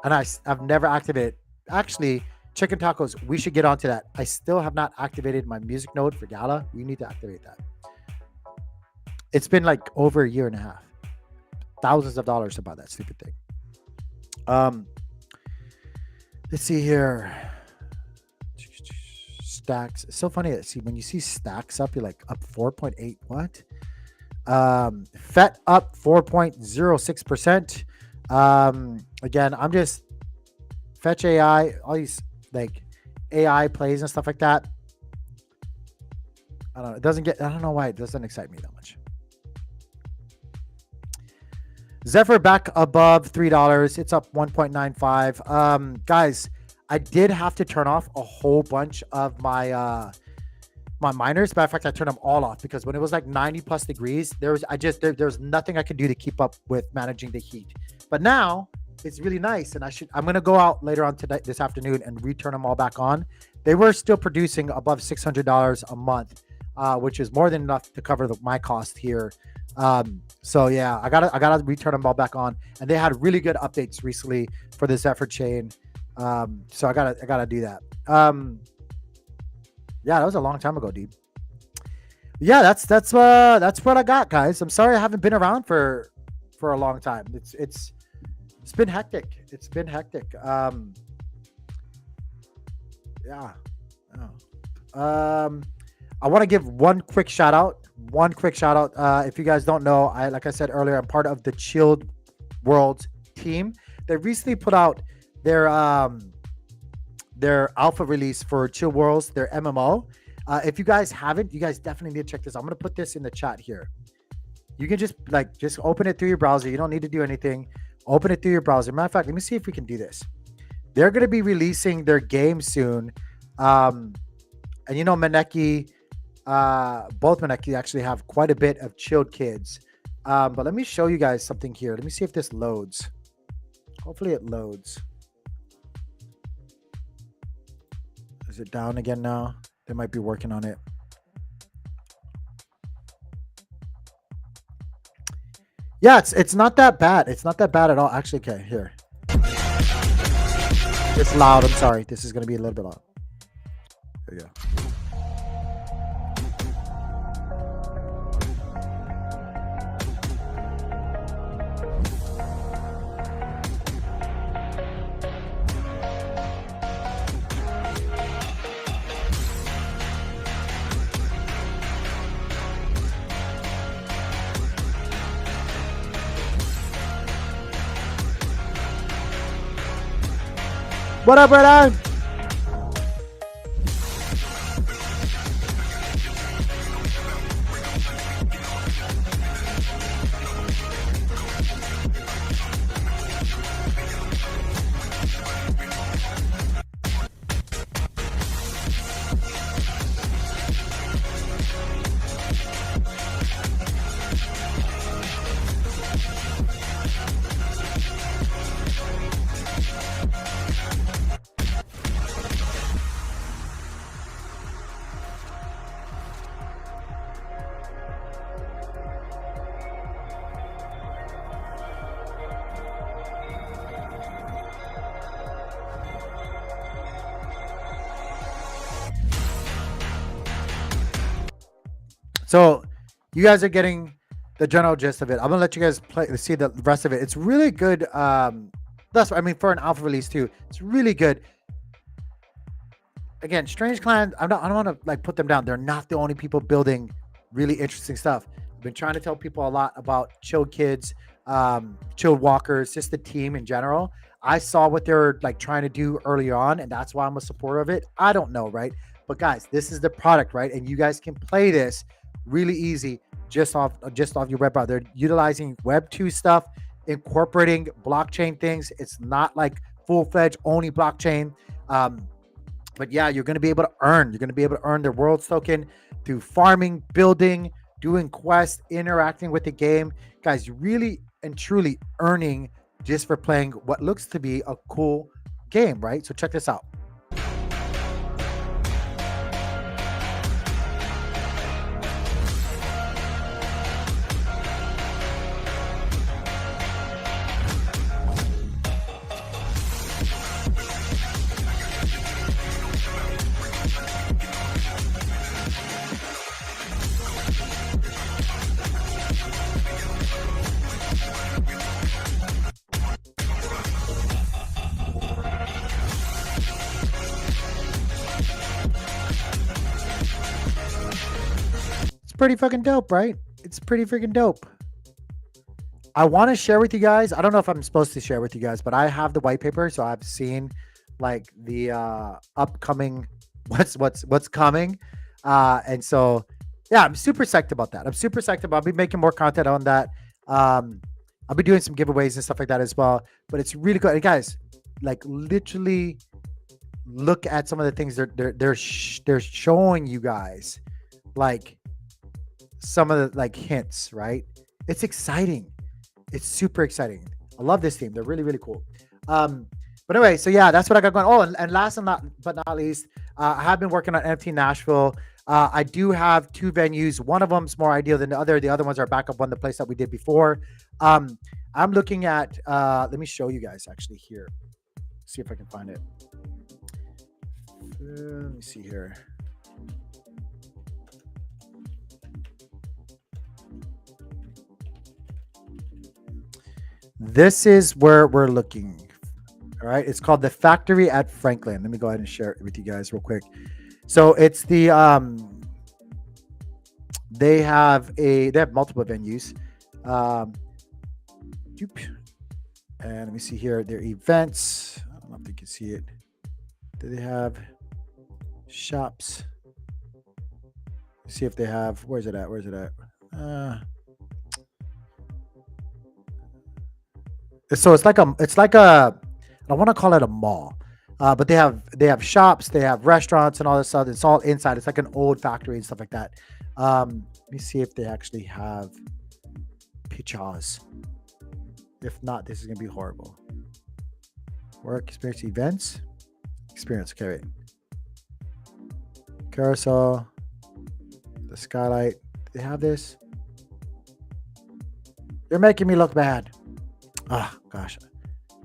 And I've never activated. Actually, Chicken Tacos, we should get onto that. I still have not activated my music node for Gala. We need to activate that. It's been like over a year and a half. Thousands of dollars to buy that stupid thing. Let's see here. Stacks. It's so funny. See, when you see stacks up, you're like up 4.8. What? FET up 4.06%. Again, I'm just Fetch AI, all these like AI plays and stuff like that. I don't know. It doesn't get, I don't know why it doesn't excite me that much. Zephyr back above $3. It's up 1.95. Guys, I did have to turn off a whole bunch of my my miners. Matter of fact, I turned them all off because when it was like 90 plus degrees, there was nothing I could do to keep up with managing the heat. But now it's really nice, and I'm gonna go out later on today, this afternoon, and return them all back on. They were still producing above $600 a month, which is more than enough to cover my cost here. So yeah, I gotta return them all back on, and they had really good updates recently for the Zephyr chain. So I gotta do that. Yeah, that was a long time ago, dude. Yeah, that's what I got, guys. I'm sorry I haven't been around for a long time. It's been hectic. It's been hectic. Yeah. I want to give one quick shout out. If you guys don't know, like I said earlier, I'm part of the Chilled World team. They recently put out their alpha release for Chill Worlds, their MMO. If you guys haven't, you guys definitely need to check this. I'm gonna put this in the chat here. You can just open it through your browser. You don't need to do anything. Open it through your browser. Matter of fact, let me see if we can do this. They're gonna be releasing their game soon. And you know, Maneki, both Maneki actually have quite a bit of chilled kids. But let me show you guys something here. Let me see if this loads. Hopefully it loads. Is it down again now? They might be working on it. Yeah, it's not that bad. It's not that bad at all. Actually, okay, here. It's loud. I'm sorry. This is going to be a little bit loud. There you go. What up, brother? So you guys are getting the general gist of it. I'm gonna let you guys see the rest of it. It's really good. That's I mean for an alpha release too. It's really good. Again, Strange Clan. I don't want to like put them down. They're not the only people building really interesting stuff. I've been trying to tell people a lot about Chill Kids, Chill Walkers, just the team in general. I saw what they're like trying to do early on, and that's why I'm a supporter of it. I don't know, right? But guys, this is the product, right? And you guys can play this really easy just off your web browser. They're utilizing Web 2 stuff, incorporating blockchain things. It's not like full-fledged only blockchain. But yeah, you're going to be able to earn. You're going to be able to earn their world's token through farming, building, doing quests, interacting with the game. Guys, really and truly earning just for playing what looks to be a cool game, right? So check this out. It's pretty fucking dope, right? It's pretty freaking dope. I want to share with you guys. I don't know if I'm supposed to share with you guys, but I have the white paper, so I've seen like the upcoming what's coming, and so yeah, I'm super psyched about that. I'm super psyched about. I'll be making more content on that. I'll be doing some giveaways and stuff like that as well. But it's really good, and guys. Like literally, look at some of the things they're showing you guys, like some of the like hints. Right? It's exciting. It's super exciting. I love this team. They're really, really cool. But anyway, so yeah, that's what I got going. Oh, and last but not least, I have been working on NFT Nashville. I do have 2 venues. One of them's more ideal than the other. The other ones are backup one, the place that we did before. I'm looking at, let me show you guys actually here. See if I can find it. Let me see here. This is where we're looking. All right. It's called the Factory at Franklin. Let me go ahead and share it with you guys real quick. So it's the they have multiple venues. And let me see here their events. I don't know if you can see it. Do they have shops? See if they have. Where's it at? So it's like a I don't want to call it a mall, but they have shops, they have restaurants and all this stuff. It's all inside. It's like an old factory and stuff like that. Let me see if they actually have pictures. If not, this is gonna be horrible. Work experience events experience. Okay, wait. Carousel, the skylight. They have this. You're making me look bad. Ah, gosh.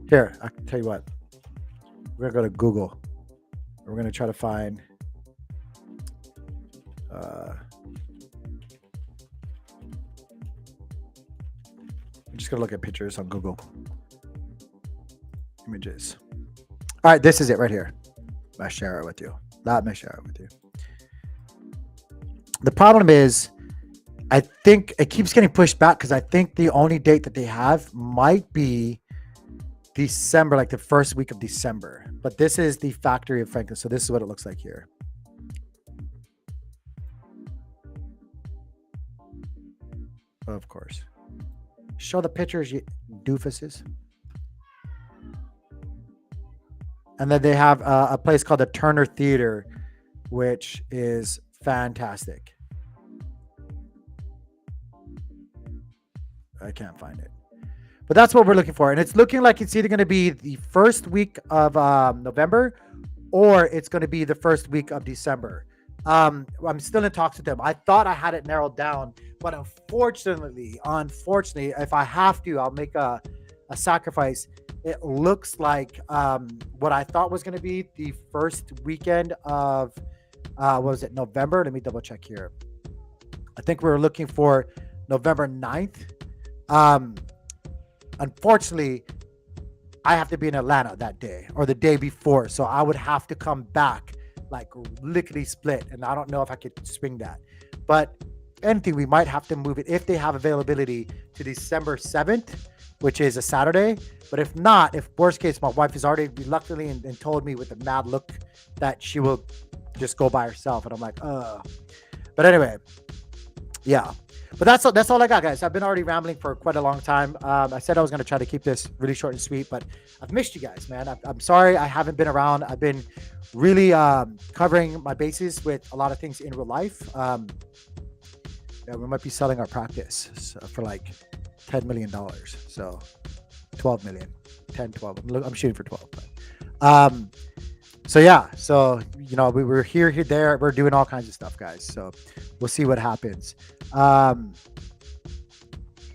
Here, I can tell you what. We're gonna go to Google. We're gonna try to find. I'm just gonna look at pictures on Google. Images. All right, this is it right here. I'll share it with you. Let me share it with you. The problem is, I think it keeps getting pushed back because I think the only date that they have might be December, like the first week of December. But this is the Factory of Franklin. So this is what it looks like here. Of course. Show the pictures, you doofuses. And then they have a place called the Turner Theater, which is fantastic. I can't find it. But that's what we're looking for. And it's looking like it's either going to be the first week of November or it's going to be the first week of December. I'm still in talks with them. I thought I had it narrowed down, but unfortunately, if I have to, I'll make a sacrifice. It looks like what I thought was going to be the first weekend of, November? Let me double check here. I think we were looking for November 9th. Um, Unfortunately, I have to be in Atlanta that day or the day before. So I would have to come back like lickety split. And I don't know if I could swing that. But anything, we might have to move it if they have availability to December 7th, which is a Saturday. But if not, if worst case, my wife has already reluctantly and told me with a mad look that she will just go by herself. And I'm like, But anyway, yeah. But that's all I got, guys. I've been already rambling for quite a long time. I said I was going to try to keep this really short and sweet, but I've missed you guys, man. I'm sorry I haven't been around. I've been really covering my bases with a lot of things in real life. Yeah, we might be selling our practice for like $10 million. So 12 million, 10, 12. I'm shooting for 12. But, so yeah, so we were here, there. We're doing all kinds of stuff, guys. So we'll see what happens.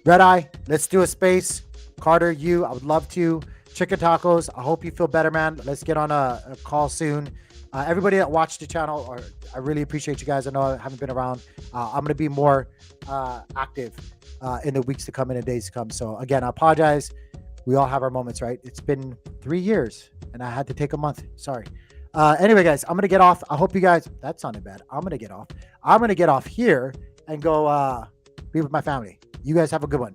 Red Eye, let's do a space. Carter, I would love to. Chicken tacos, I hope you feel better, man. Let's get on a call soon. Everybody that watched the channel, I really appreciate you guys. I know I haven't been around. I'm going to be more active in the weeks to come, in the days to come. So again, I apologize. We all have our moments, right? It's been 3 years and I had to take a month. Sorry. Anyway, guys, I'm going to get off. I hope you guys, that sounded bad. I'm going to get off. I'm going to get off here and go be with my family. You guys have a good one.